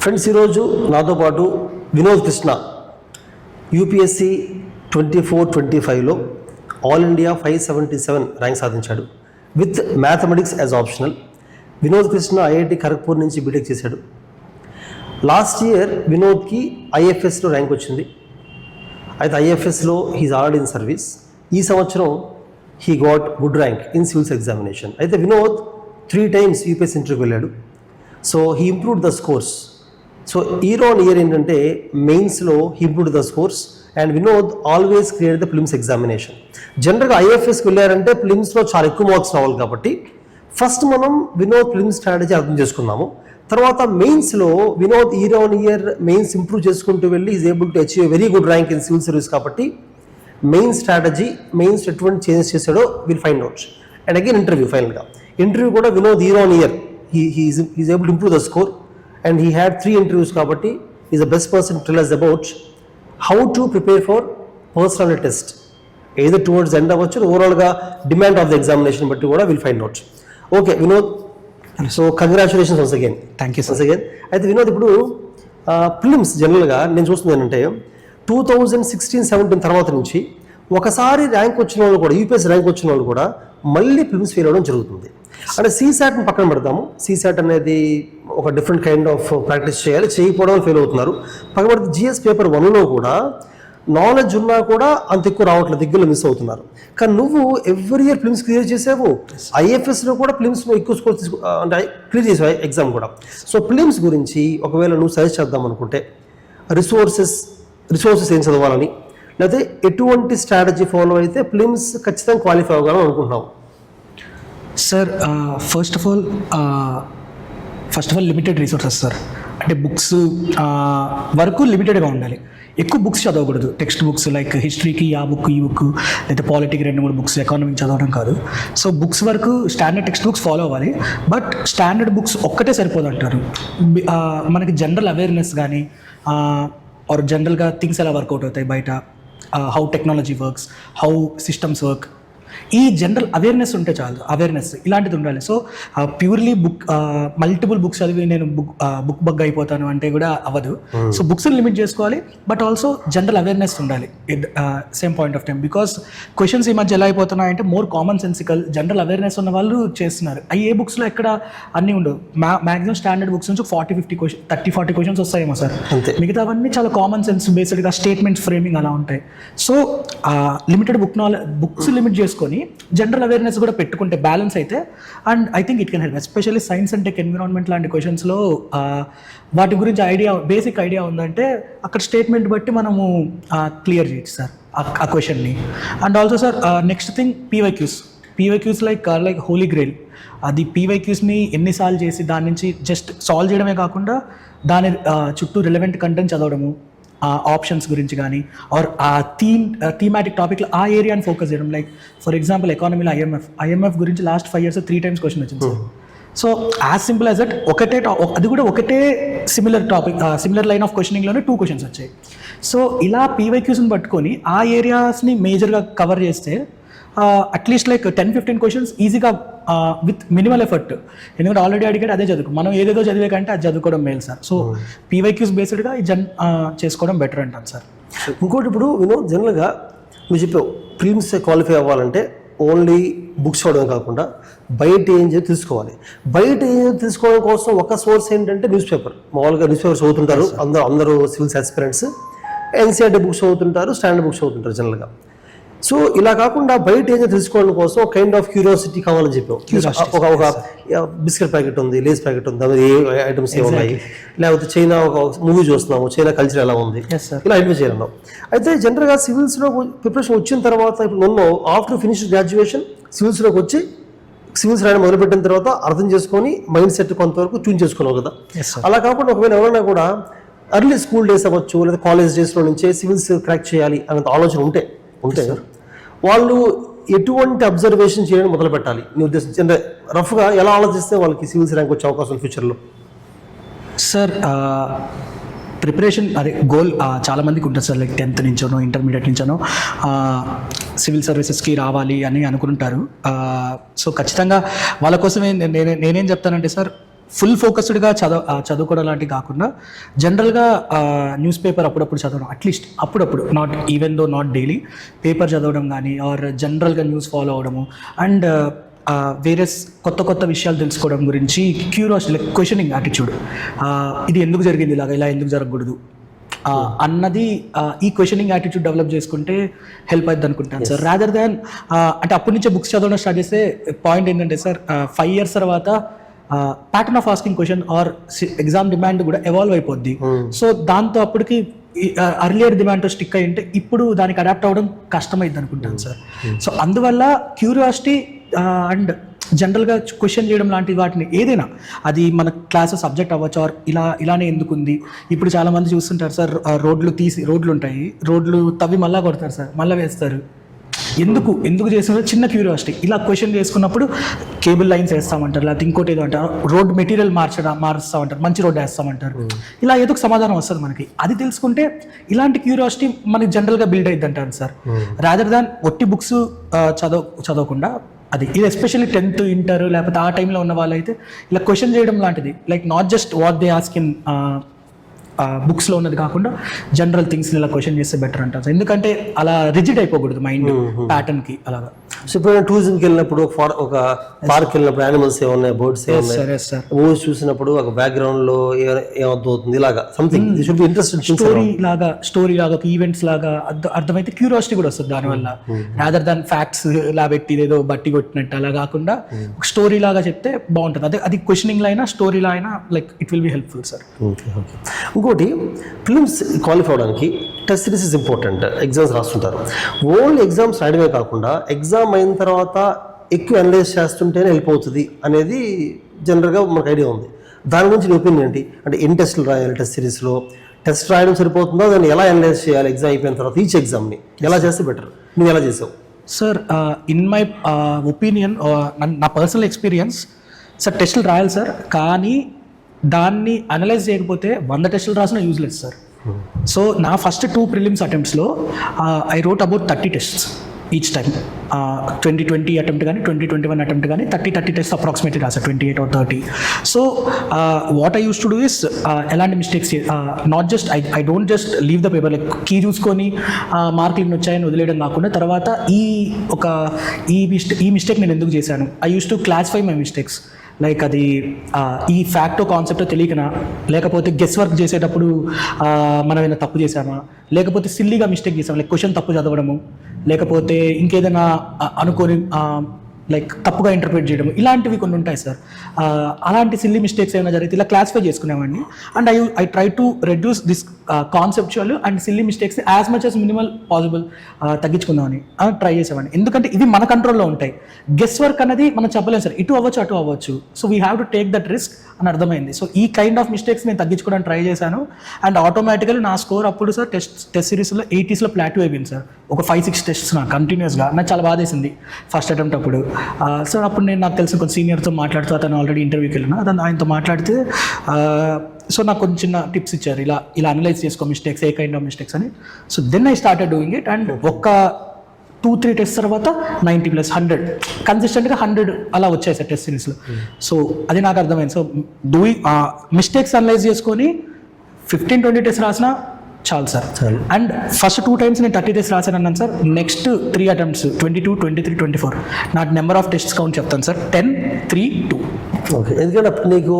Friends, ఈరోజు నాతో పాటు వినోద్ కృష్ణ యూపీఎస్సీ 24-25లో ఆల్ ఇండియా 577 ర్యాంక్ సాధించాడు with mathematics as optional. Vinod Krishna IIT Kharagpur నుంచి బీటెక్ చేశాడు. లాస్ట్ ఇయర్ వినోద్కి ఐఎఫ్ఎస్లో ర్యాంక్ వచ్చింది. అయితే ఐఎఫ్ఎస్లో హీఈస్ ఆల్రెడీ ఇన్ సర్వీస్. ఈ సంవత్సరం he got good rank in civils examination. అయితే వినోద్ 3 times యూపీఎస్సీ ఇంటర్వ్యూకి వెళ్ళాడు. So he improved the scores. So year on year ఏంటంటే మెయిన్స్లో he improved the scores and Vinod always clear the prelims examination. జనరల్గా ఐఎఫ్ఎస్కి వెళ్ళారంటే ప్రిలిమ్స్లో చాలా ఎక్కువ మార్క్స్ రావాలి కాబట్టి ఫస్ట్ మనం వినోద్ ప్రిలిమ్స్ స్ట్రాటజీ అర్థం చేసుకున్నాము. తర్వాత మెయిన్స్లో Vinod year on year mains improve చేసుకుంటూ వెళ్ళి is able to achieve very good rank in civil service. కాబట్టి మెయిన్ స్ట్రాటజీ మెయిన్స్ ఎటువంటి చేంజెస్ చేశాడో will find out. And again interview, ఫైనల్గా ఇంటర్వ్యూ కూడా Vinod year on year is able to improve the score and he had 3 interviews కాబట్టి is the best person to tell us about how to prepare for personality test either towards end అవ్వచ్చు, ఓవరాల్గా demand of the examination బట్టి కూడా will find out. Okay Vinod, so congratulations once again. Thank you once again. అయితే వినోద్, ఇప్పుడు prelims జనరల్గా నేను చూస్తుంది ఏంటంటే 2016-17 తర్వాత నుంచి ఒకసారి ర్యాంక్ వచ్చిన వాళ్ళు కూడా, యూపీఎస్ ర్యాంక్ వచ్చిన వాళ్ళు కూడా మళ్ళీ ప్రిలిమ్స్ ఫెయిల్ అవ్వడం జరుగుతుంది. అంటే సీసాట్ని పక్కన పెడతాము. సీసాట్ అనేది ఒక డిఫరెంట్ కైండ్ ఆఫ్ ప్రాక్టీస్ చేయాలి, చేయకపోవడం ఫెయిల్ అవుతున్నారు. పక్కన పెడితే జిఎస్ పేపర్ 1లో కూడా నాలెడ్జ్ ఉన్నా కూడా అంత ఎక్కువ రావట్లేదు, దగ్గరలో మిస్ అవుతున్నారు. కానీ నువ్వు ఎవ్రీ ఇయర్ ప్రిలిమ్స్ క్లియర్ చేసావు. ఐఎఫ్ఎస్లో కూడా ప్రిలిమ్స్లో ఎక్కువ స్కోర్ అంటే క్లియర్ చేసావు ఎగ్జామ్ కూడా. సో ప్రిలిమ్స్ గురించి ఒకవేళ నువ్వు సజెస్ట్ చేద్దాం అనుకుంటే రిసోర్సెస్ ఏం చదవాలని, లేకపోతే ఎటువంటి స్ట్రాటజీ ఫాలో అయితే ప్రిలిమ్స్ ఖచ్చితంగా క్వాలిఫై అవ్వగలం అనుకుంటున్నావు? Sir, first of all limited resources sir. అంటే బుక్స్ వరకు లిమిటెడ్గా ఉండాలి. ఎక్కువ బుక్స్ చదవకూడదు. టెక్స్ట్ బుక్స్ లైక్ హిస్టరీకి ఆ బుక్ ఈ బుక్, లేదా పాలిటీకి 2-3 బుక్స్, ఎకానమీకి చదవడం కాదు. సో బుక్స్ వరకు స్టాండర్డ్ టెక్స్ట్ బుక్స్ ఫాలో అవ్వాలి. బట్ స్టాండర్డ్ బుక్స్ ఒక్కటే సరిపోదు అంటారు. మనకి జనరల్ అవేర్నెస్ కానీ ఆర్ జనరల్గా థింగ్స్ ఎలా వర్కౌట్ అవుతాయి బయట, how technology works, how systems work, ఈ జనరల్ అవేర్నెస్ ఉంటే చాలు. అవేర్నెస్ ఇలాంటిది ఉండాలి. సో ప్యూర్లీ మల్టిపుల్ బుక్స్ చదివి నేను బుక్ బగ్ అయిపోతాను అంటే కూడా అవ్వదు. సో బుక్స్ లిమిట్ చేసుకోవాలి, బట్ ఆల్సో జనరల్ అవేర్నెస్ ఉండాలి same point of time. Because questions ఈ మధ్య ఎలా అయిపోతున్నాయంటే more common sensical, general awareness ఉన్న వాళ్ళు చేస్తున్నారు. ఏ బుక్స్లో ఎక్కడ అన్నీ ఉండవు. మ్యాక్సిమం స్టాండర్డ్ బుక్స్ నుంచి 40-50 క్వశ్చన్, 30-40 క్వశ్చన్స్ వస్తాయేమో సార్. మిగతా అవన్నీ చాలా కామన్ సెన్స్ బేస్డ్గా స్టేట్మెంట్స్ ఫ్రేమింగ్ అలా ఉంటాయి. సో లిమిటెడ్ బుక్స్ లిమిట్ చేసుకొని జనరల్ అవేర్నెస్ కూడా పెట్టుకుంటే బ్యాలెన్స్ అయితే, and I think it can help. Especially science and tech, environment లాంటి క్వశ్చన్స్లో వాటి గురించి బేసిక్ ఐడియా ఉందంటే అక్కడ స్టేట్మెంట్ బట్టి మనము క్లియర్ చేయొచ్చు సార్ ఆ క్వశ్చన్ని. And also sir next thing PYQs like holy grail. అది పీవైక్యూస్ని ఎన్నిసార్లు చేసి దాని నుంచి జస్ట్ సాల్వ్ చేయడమే కాకుండా దాని చుట్టూ రిలవెంట్ కంటెంట్ చదవడము, ఆప్షన్స్ గురించి కానీ ఆర్ ఆ థీమాటిక్ టాపిక్లో ఆ ఏరియాని ఫోకస్ చేయడం. లైక్ ఫర్ ఎగ్జాంపుల్ ఎకానమీలో ఐఎంఎఫ్ గురించి లాస్ట్ 5 years 3 times క్వశ్చన్ వచ్చింది sir. So as simple as that, అది కూడా ఒకటే similar topic, similar line of క్వశ్చనింగ్లోనే 2 questions వచ్చాయి. సో ఇలా పీవైక్యూస్ని పట్టుకొని ఆ ఏరియాస్ని మేజర్గా కవర్ చేస్తే అట్లీస్ట్ లైక్ 10-15 క్వశ్చన్స్ ఈజీగా విత్ మినిమల్ ఎఫర్ట్. ఎందుకంటే ఆల్రెడీ అడిగాడు అదే చదువుకు, మనం ఏదేదో చదివే కంటే అది చదువుకోవడం మేలు సార్. సో పీవైక్యూస్ బేస్డ్గా చేసుకోవడం బెటర్ అంటాను సార్. ఇంకోటి, ఇప్పుడు వినోద్, జనరల్గా నువ్వు చెప్పావు ప్రిలిమ్స్ క్వాలిఫై అవ్వాలంటే ఓన్లీ బుక్స్ చదవడం కాకుండా బయట ఏం చేసి తెలుసుకోవాలి. బయట ఏం తెలుసుకోవడం కోసం ఒక సోర్స్ ఏంటంటే న్యూస్ పేపర్. మామూలుగా న్యూస్ పేపర్స్ చదువుతుంటారు అందరూ సివిల్స్ ఆస్పిరెంట్స్. ఎన్సీఆర్టీ బుక్స్ చదువుతుంటారు, స్టాండర్డ్ బుక్స్ చదువుతుంటారు జనరల్గా. సో ఇలా కాకుండా బయట ఏదో తెలుసుకోవడం కోసం కైండ్ ఆఫ్ క్యూరియాసిటీ కావాలని చెప్పావు. ఒక బిస్కెట్ ప్యాకెట్ ఉంది, లేస్ ప్యాకెట్ ఉంది, అది ఏ ఐటమ్స్ ఏ ఉన్నాయి, లేకపోతే చైనా ఒక మూవీ చూస్తున్నాము, చైనా కల్చర్ ఎలా ఉంది, ఇలా ఐడెంటిఫై చేయాలన్నావు. అయితే జనరల్గా సివిల్స్లో ప్రిపరేషన్ వచ్చిన తర్వాత, ఇప్పుడు నన్ను ఆఫ్టర్ ఫినిష్ గ్రాడ్యుయేషన్ సివిల్స్లోకి వచ్చి సివిల్స్ రాయడం మొదలుపెట్టిన తర్వాత అర్థం చేసుకొని మైండ్ సెట్ కొంతవరకు ట్యూన్ చేసుకున్నావు కదా. అలా కాకుండా ఒకవేళ ఎవరైనా కూడా ఎర్లీ స్కూల్ డేస్ అవ్వచ్చు, లేదా కాలేజ్ డేస్లో నుంచే సివిల్స్ క్రాక్ చేయాలి అనే ఆలోచన ఉంటే వాళ్ళు ఎటువంటి అబ్జర్వేషన్ చేయడం మొదలు పెట్టాలి నీ ఉద్దేశం? అంటే రఫ్గా ఎలా ఆలోచిస్తే వాళ్ళకి సివిల్స్ ర్యాంక్ వచ్చే అవకాశం ఫ్యూచర్లో? సార్ ప్రిపరేషన్ అదే గోల్ చాలామందికి ఉంటుంది సార్. లైక్ 10th నుంచోనో ఇంటర్మీడియట్ నుంచోనో సివిల్ సర్వీసెస్కి రావాలి అని అనుకుంటారు. సో ఖచ్చితంగా వాళ్ళ కోసమే నేనేం చెప్తానంటే సార్, ఫుల్ ఫోకస్డ్గా చదువుకోవడం లాంటివి కాకుండా జనరల్గా న్యూస్ పేపర్ అప్పుడప్పుడు చదవడం, అట్లీస్ట్ అప్పుడప్పుడు, not even though not daily, paper చదవడం కానీ ఆర్ జనరల్గా న్యూస్ ఫాలో అవ్వడము అండ్ వేరే కొత్త కొత్త విషయాలు తెలుసుకోవడం గురించి క్యూరియాసిటీ, లైక్ క్వశ్చనింగ్ యాటిట్యూడ్, ఇది ఎందుకు జరిగింది ఇలా ఎందుకు జరగకూడదు అన్నది ఈ క్వశ్చనింగ్ యాటిట్యూడ్ డెవలప్ చేసుకుంటే హెల్ప్ అవుతుంది అనుకుంటాను సార్. రాదర్ దాన్ అంటే అప్పటి నుంచే బుక్స్ చదవడం స్టార్ట్ చేస్తే పాయింట్ ఏంటంటే సార్ 5 years తర్వాత pattern of asking question or exam demand కూడా ఎవాల్వ్ అయిపోద్ది. సో దాంతో అప్పటికి అర్లియర్ డిమాండ్తో స్టిక్ అయ్యి ఉంటే ఇప్పుడు దానికి అడాప్ట్ అవ్వడం కష్టమైంది అనుకుంటాను సార్. సో అందువల్ల క్యూరియాసిటీ అండ్ జనరల్గా క్వశ్చన్ చేయడం లాంటి వాటిని ఏదైనా అది మన క్లాస్ సబ్జెక్ట్ అవ్వచ్చు ఆర్ ఇలానే ఎందుకు ఉంది. ఇప్పుడు చాలామంది చూస్తుంటారు సార్, రోడ్లు ఉంటాయి, రోడ్లు తవ్వి మళ్ళీ కొడతారు సార్, మళ్ళీ వేస్తారు. ఎందుకు చేస్తున్నారు చిన్న క్యూరియాసిటీ. ఇలా క్వశ్చన్ చేసుకున్నప్పుడు కేబుల్ లైన్స్ వేస్తామంటారు, లేకపోతే ఇంకోటి ఏదో అంటారు, రోడ్ మెటీరియల్ మారుస్తామంటారు, మంచి రోడ్ వేస్తామంటారు. ఇలా ఏదో ఒక సమాధానం వస్తుంది మనకి. అది తెలుసుకుంటే ఇలాంటి క్యూరియాసిటీ మనకి జనరల్గా బిల్డ్ అయ్యింది అంటారు సార్. రాదర్ దాన్ ఒట్టి బుక్స్ చదవకుండా ఇది ఎస్పెషల్లీ 10th ఇంటర్ లేకపోతే ఆ టైంలో ఉన్న వాళ్ళైతే ఇలా క్వశ్చన్ చేయడం లాంటిది, like not just what they ask in బుక్స్లో ఉన్నది కాకుండా జనరల్ థింగ్స్ని ఇలా క్వశ్చన్ చేస్తే బెటర్ అంటారు. ఎందుకంటే అలా రిజిడ్ అయిపోకూడదు మైండ్ ప్యాటర్న్కి అలాగా. సో ఇప్పుడు టూరిజంకి వెళ్ళినప్పుడు ఒక పార్క్ వెళ్ళినప్పుడు యానిమల్స్ ఏమున్నాయి, బర్డ్స్ ఏమున్నాయి, మూవీస్ చూసినప్పుడు ఒక బ్యాక్గ్రౌండ్ లో ఏమవుతుంది ఇలాగా సంథింగ్ స్టోరీ లాగా ఈవెంట్స్ లాగా అర్థమైతే క్యూరియాసిటీ కూడా వస్తుంది దానివల్ల. రాదర్ దాన్ ఫ్యాక్ట్స్ ఇలా పెట్టి ఏదో బట్టి కొట్టినట్టు అలా కాకుండా ఒక స్టోరీ లాగా చెప్తే బాగుంటుంది. అది క్వశ్చనింగ్ లో అయినా స్టోరీలో అయినా like it will be helpful sir. ఇంకోటి ఫిల్మ్స్ క్వాలిఫై అవడానికి test series is important. Exams రాస్తుంటారు, ఓన్లీ ఎగ్జామ్స్ రాయడమే కాకుండా ఎగ్జామ్ అయిన తర్వాత ఎక్కువ అనలైజ్ చేస్తుంటేనే వెళ్ళిపోతుంది అనేది జనరల్గా మనకు ఐడియా ఉంది. దాని గురించి నీ ఒపీనియన్ ఏంటి? అంటే ఎన్ని టెస్టులు రాయాలి టెస్ట్ సిరీస్లో? టెస్ట్ రాయడం సరిపోతుందో, దాన్ని ఎలా అనలైజ్ చేయాలి ఎగ్జామ్ అయిపోయిన తర్వాత? ఈచ్ ఎగ్జామ్ని ఎలా చేస్తే బెటర్? నువ్వు ఎలా చేసావు సార్? ఇన్ మై ఒపీనియన్, నా పర్సనల్ ఎక్స్పీరియన్స్ సార్, టెస్టులు రాయాలి సార్, కానీ దాన్ని అనలైజ్ చేయకపోతే 100 టెస్టులు రాసినా యూజ్లెస్ సార్. సో నా ఫస్ట్ 2 ప్రిలిమ్స్ అటెంప్ట్స్లో I wrote about 30 tests each time. 2020 attempt కానీ 2021 అటెంప్ట్ కానీ 30 టెస్ట్ అప్రాక్సిమేట్లీ రాసారు, 28 or 30. So what I used to do is ఎలాంటి mistakes not just I don't just leave the paper, like key చూసుకొని మార్కులు వచ్చాయని వదిలేయడం కాకుండా తర్వాత ఈ మిస్టేక్ నేను ఎందుకు చేశాను, I used to classify my mistakes. Like అది ఈ ఫ్యాక్టో కాన్సెప్టో తెలియకనా, లేకపోతే గెస్ వర్క్ చేసేటప్పుడు మనం ఏదైనా తప్పు చేసామా, లేకపోతే సిల్లీగా మిస్టేక్ చేసామా, లైక్ క్వశ్చన్ తప్పు చదవడము, లేకపోతే ఇంకేదైనా అనుకోని లైక్ తప్పుగా ఇంటర్ప్రిట్ చేయడం, ఇలాంటివి కొన్ని ఉంటాయి సార్. అలాంటి సిల్లీ మిస్టేక్స్ ఏమైనా జరిగితే ఇలా క్లాసిఫై చేసుకునేవాడిని. And I try to reduce this conceptual and silly mistakes as much as minimal possible తగ్గించుకుందామని ట్రై చేసేవాడిని. ఎందుకంటే ఇవి మన కంట్రోల్లో ఉంటాయి. గెస్ వర్క్ అనేది మనం చెప్పలేము సార్, ఇటు అవ్వచ్చు అటు అవ్వచ్చు. So we have to take that risk అని అర్థమైంది. సో ఈ కైండ్ ఆఫ్ మిస్టేక్స్ నేను తగ్గించుకోవడానికి ట్రై చేశాను. అండ్ ఆటోమేటికలీ నా స్కోర్ అప్పుడు సార్ టెస్ట్ సిరీస్లో 80sలో ప్లాట్యూ అయిపోయింది సార్. ఒక 5-6 టెస్ట్స్ నాకు కంటిన్యూస్గా, నాకు చాలా బాధేసింది ఫస్ట్ అటెంప్ట్ అప్పుడు. సో అప్పుడు నాకు తెలిసిన కొంచెం సీనియర్తో మాట్లాడుతూ, అతను ఆల్రెడీ ఇంటర్వ్యూకి వెళ్ళిన, అతను ఆయనతో మాట్లాడితే సో నాకు కొంచెం చిన్న టిప్స్ ఇచ్చారు, ఇలా అనలైజ్ చేసుకో మిస్టేక్స్, ఏ కైండ్ ఆఫ్ మిస్టేక్స్ అని. So then I started doing it. And ఒక 2-3 టెస్ట్ తర్వాత 90+ 100 కన్సిస్టెంట్గా 100 అలా వచ్చాయి సార్ టెస్ట్ సిరీస్లో. సో అది నాకు అర్థమైంది. సో మిస్టేక్స్ అనలైజ్ చేసుకొని 15-20 టెస్ట్ రాసినా చాలు సార్. అండ్ ఫస్ట్ 2 times నేను 30 టెస్ట్ రాశాను అన్నాను సార్. నెక్స్ట్ 3 attempts 22, 23, 24 నా నెంబర్ ఆఫ్ టెస్ట్ కౌంట్ చెప్తాను సార్, 10, 3, 2. ఓకే, ఎందుకంటే నీకు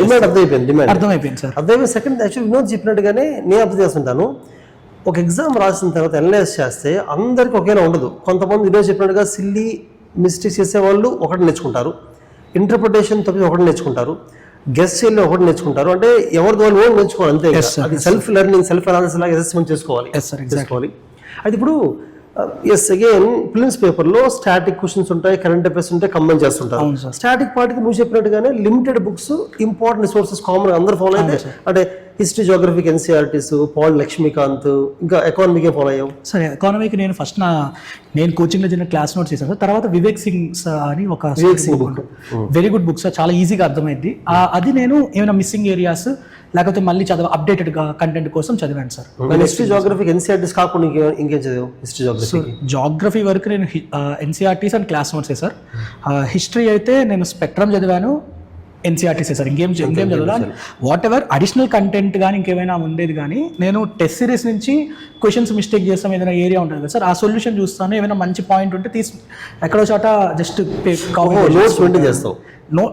డిమాండ్ అర్థమైపోయింది సార్. అర్థమైపోయింది. సెకండ్ యాక్చువల్లీ వినోద్ చెప్పినట్టుగానే నేను అర్థం చేస్తుంటాను. ఒక ఎగ్జామ్ రాసిన తర్వాత అనలైజ్ చేస్తే అందరికీ ఒకేలా ఉండదు. కొంతమంది వినోద్ చెప్పినట్టుగా సిల్లీ మిస్టేక్స్ చేసేవాళ్ళు ఒకటి నేర్చుకుంటారు, ఇంటర్ప్రిటేషన్ తప్పి ఒకటి నేర్చుకుంటారు, గెస్ట్ చేయల్లో ఒకటి నేర్చుకుంటారు. అంటే ఎవరి ద్వారా ఓన్ నేర్చుకోవాలి అంతే. అది సెల్ఫ్ లెర్నింగ్, సెల్ఫ్ అనాలిసిస్ లాగా అసెస్మెంట్ చేసుకోవాలి. అది ఇప్పుడు అగైన్ ప్రిలిమ్స్ పేపర్లో స్టాటిక్ క్వశ్చన్స్ ఉంటాయి, కరెంట్ అఫైర్స్ ఉంటాయి, కంబైన్ చేస్తుంటారు. స్టాటిక్ పార్ట్కి నువ్వు చెప్పినట్టుగానే limited books, important resources common అందరూ ఫాలో అయితే, అంటే హిస్టరీ, జోగ్రఫీకి ఎన్సీఆర్టీస్, పాల్ లక్ష్మీకాంత్, ఇంకా ఎకానమీకే ఫాలో అయ్యావు. సరే, ఎకానమీకి నేను ఫస్ట్ నేను కోచింగ్లో చిన్న క్లాస్ నోట్స్ చేశాను. తర్వాత వివేక్ సింగ్ అని ఒక book, very good book sir, చాలా ఈజీగా అర్థమైంది. అది నేను ఏమైనా మిస్సింగ్ ఏరియాస్ లేకపోతే మళ్ళీ అప్డేటెడ్ కంటెంట్ కోసం చదివాను సార్. హిస్టరీ, జోగ్రఫీకి ఎన్సీఆర్టీస్ కాకుండా ఇంకేం చదివావు? హిస్టరీ, జోగ్రఫీ వరకు నేను NCERTs and class notes sir. History అయితే నేను స్పెక్ట్రమ్ చదివాను, ఎన్సీఆర్టీసీ సార్ ఇంకేం చదవాలా వాట్ ఎవర్ అడిషనల్ కంటెంట్ కానీ ఇంకేమైనా ఉండేది కానీ నేను టెస్ట్ సిరీస్ నుంచి క్వశ్చన్స్ మిస్టేక్ చేస్తాం ఏదైనా ఏరియా ఉంటుంది కదా సార్ ఆ సొల్యూషన్ చూస్తాను ఏమైనా మంచి పాయింట్ ఉంటే ఎక్కడో చోట జస్ట్ చేస్తావు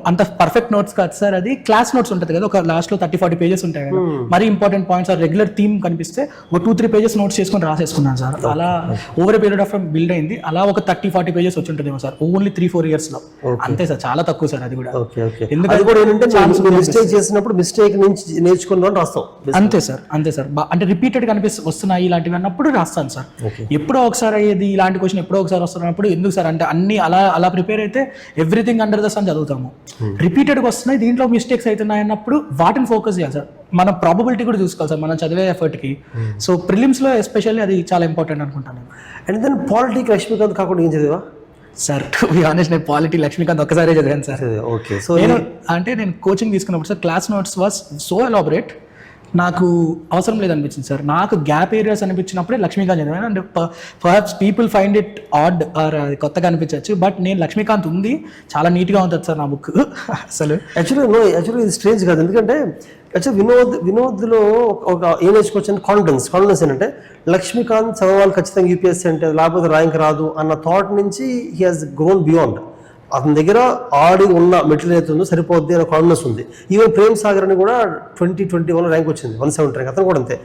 అంత పర్ఫెక్ట్ నోట్స్ కాదు సార్ అది క్లాస్ నోట్స్ ఉంటుంది కదా ఒక లాస్ట్లో 30-40 పేజెస్ ఉంటాయి కదా మరీ ఇంపార్టెంట్ పాయింట్స్ ఆ రెగ్యులర్ థీమ్ కనిపిస్తే ఒక 2-3 పేజెస్ నోట్స్ చేసుకొని రాసేసుకున్నాను సార్ అలా over period of time build అయింది అలా ఒక 30-40 పేజెస్ వచ్చి ఉంటుందేమో సార్ ఓన్లీ 3-4 ఇయర్స్లో అంతే సార్ చాలా తక్కువ సార్ అది కూడా ఎందుకంటే మిస్టేక్ చేసినప్పుడు మిస్టేక్ నుంచి నేర్చుకుని రాస్తాం అంతే సార్ అంటే రిపీటెడ్ వస్తున్నాయి ఇలాంటివి అన్నప్పుడు రాస్తాను సార్ ఎప్పుడో ఒకసారి అయ్యేది ఇలాంటి క్వశ్చన్ ఎప్పుడో ఒకసారి వస్తున్నప్పుడు ఎందుకు సార్ అంటే అన్ని అలా ప్రిపేర్ అయితే ఎవ్రీథింగ్ అండర్ ద సన్ చదువుతాము రిపీటెడ్గా వస్తున్నాయి దీంట్లో మిస్టేక్స్ అవుతున్నాయి అన్నప్పుడు వాటిని ఫోకస్ చేయాలి సార్ మన ప్రాబబిలిటీ కూడా చూసుకోవాలి సార్ మనం చదివే ఎఫర్ట్కి సో ప్రిలిమ్స్లో ఎస్పెషల్లీ అది చాలా ఇంపార్టెంట్ అనుకుంటాను అండ్ దెన్ పాలిటిక్ లక్ష్మీకాంత్ కాకుండా ఏం చదివా సార్ టు బి ఆనెస్ట్ నేను పాలిటీ లక్ష్మీకాంత్ ఒక్కసారి చదివాను సార్ ఓకే సో నేను కోచింగ్ తీసుకున్నప్పుడు sir class notes was so elaborate నాకు అవసరం లేదనిపించింది సార్ నాకు గ్యాప్ ఏరియాస్ అనిపించినప్పుడే లక్ష్మీకాంత్ చదివాను and perhaps people find it odd or కొత్తగా అనిపించవచ్చు బట్ నేను లక్ష్మీకాంత్ ఉంది చాలా నీట్గా ఉంటుంది సార్ నా బుక్ అసలు యాక్చువల్లీ ఇది స్ట్రేంజ్ కాదు ఎందుకంటే యాక్చువల్ వినోద్లో ఒక ఏం నేర్చుకోవచ్చు అంటే కాన్ఫిడెన్స్ ఏంటంటే లక్ష్మీకాంత్ చదవాలి ఖచ్చితంగా యూపీఎస్సీ అంటే లేకపోతే ర్యాంక్ రాదు అన్న థాట్ నుంచి హీ హాజ్ గ్రోన్ బియాండ్ అతని దగ్గర ఆడి ఉన్న మెటీరియల్ అయితే ఉందో సరిపోద్ది అనే కాన్ఫిడెన్స్ ఉంది ఈవెన్ ప్రేమ్ సాగర్ అని కూడా 2021 ర్యాంక్ వచ్చింది 170 ర్యాంక్ అతను కూడా అంతే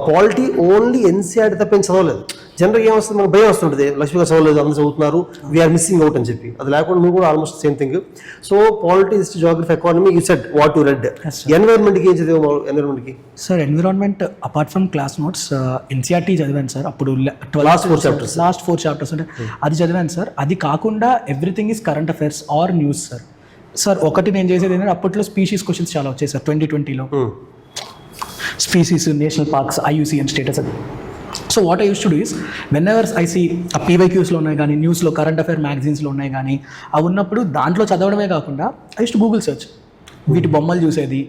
పాలిటీ ఓన్లీ ఎన్సీఆర్టీ తప్ప ఏం చదవలేదు జనరల్గా ఏమొస్తుంది మనకు భయం వస్తుంటుంది లక్ష్మీగా చదవలేదు అందరూ చదువుతున్నారు వీఆర్ మిస్సింగ్ అవుట్ అని చెప్పి అది లేకుండా నువ్వు కూడా almost same thing so polity history geography economy you said what to read ఎన్వైర్న్మెంట్కి ఏం చదివాము ఎన్వైర్న్మెంట్కి sir environment apart from class notes NCERT చదివాను సార్ అప్పుడు లాస్ట్ 4 చాప్టర్స్ అంటే అది చదివాను సార్ అది కాకుండా everything is current affairs or news sir ఒకటి నేను చేసేది ఏంటంటే అప్పట్లో స్పీషీస్ క్వశ్చన్స్ చాలా వచ్చాయి సార్ 2020లో species national parks IUCN status అది so what I used to do is whenever I see ఆ పీవైక్యూస్లో ఉన్నాయి కానీ న్యూస్లో కరెంట్ అఫైర్ మ్యాగజైన్స్లో ఉన్నాయి కానీ అవి ఉన్నప్పుడు దాంట్లో చదవడమే కాకుండా I used to Google search వీటి బొమ్మలు చూసేది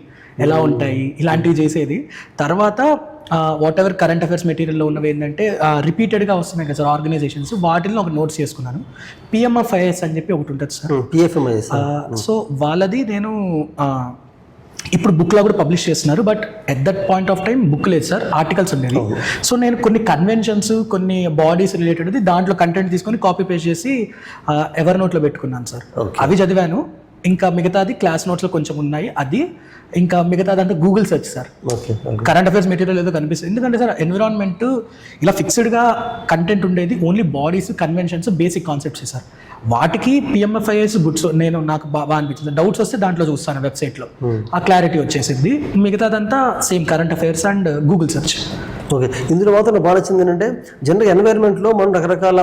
ఎలా ఉంటాయి ఇలాంటివి చేసేది తర్వాత వాట్ ఎవర్ కరెంట్ అఫైర్స్ మెటీరియల్లో ఉన్నవి ఏంటంటే రిపీటెడ్గా వస్తున్నాయి కదా సార్ ఆర్గనైజేషన్స్ వాటిల్లో ఒక నోట్స్ చేసుకున్నాను పిఎంఎఫ్ఐఎస్ అని చెప్పి ఒకటి ఉంటుంది సార్ పిఎఫ్ఎంఐఎస్ సో వాళ్ళది నేను ఇప్పుడు బుక్లో కూడా పబ్లిష్ చేస్తున్నారు but at that point of time book లేదు సార్ ఆర్టికల్స్ ఉండేది సో నేను కొన్ని కన్వెన్షన్స్ కొన్ని బాడీస్ రిలేటెడ్ దాంట్లో కంటెంట్ తీసుకొని కాపీ పేస్ట్ చేసి ఎవరి నోట్లో పెట్టుకున్నాను సార్ అవి చదివాను ఇంకా మిగతాది క్లాస్ నోట్స్లో కొంచెం ఉన్నాయి అది ఇంకా మిగతాది అంటే Google search sir current affairs material ఏదో కనిపిస్తుంది ఎందుకంటే సార్ ఎన్విరాన్మెంట్ ఇలా ఫిక్స్డ్గా కంటెంట్ ఉండేది only bodies conventions basic concepts sir వాటికి పిఎంఎఫ్ఐఎస్ గుడ్స్ నేను నాకు బాగా అనిపించింది డౌట్స్ వస్తే దాంట్లో చూస్తాను వెబ్సైట్లో ఆ క్లారిటీ వచ్చేసింది మిగతాదంతా same current affairs and Google search okay ఇందులో మాత్రం బాగా నచ్చింది ఏంటంటే జనరల్ ఎన్వైర్న్మెంట్లో మనం రకరకాల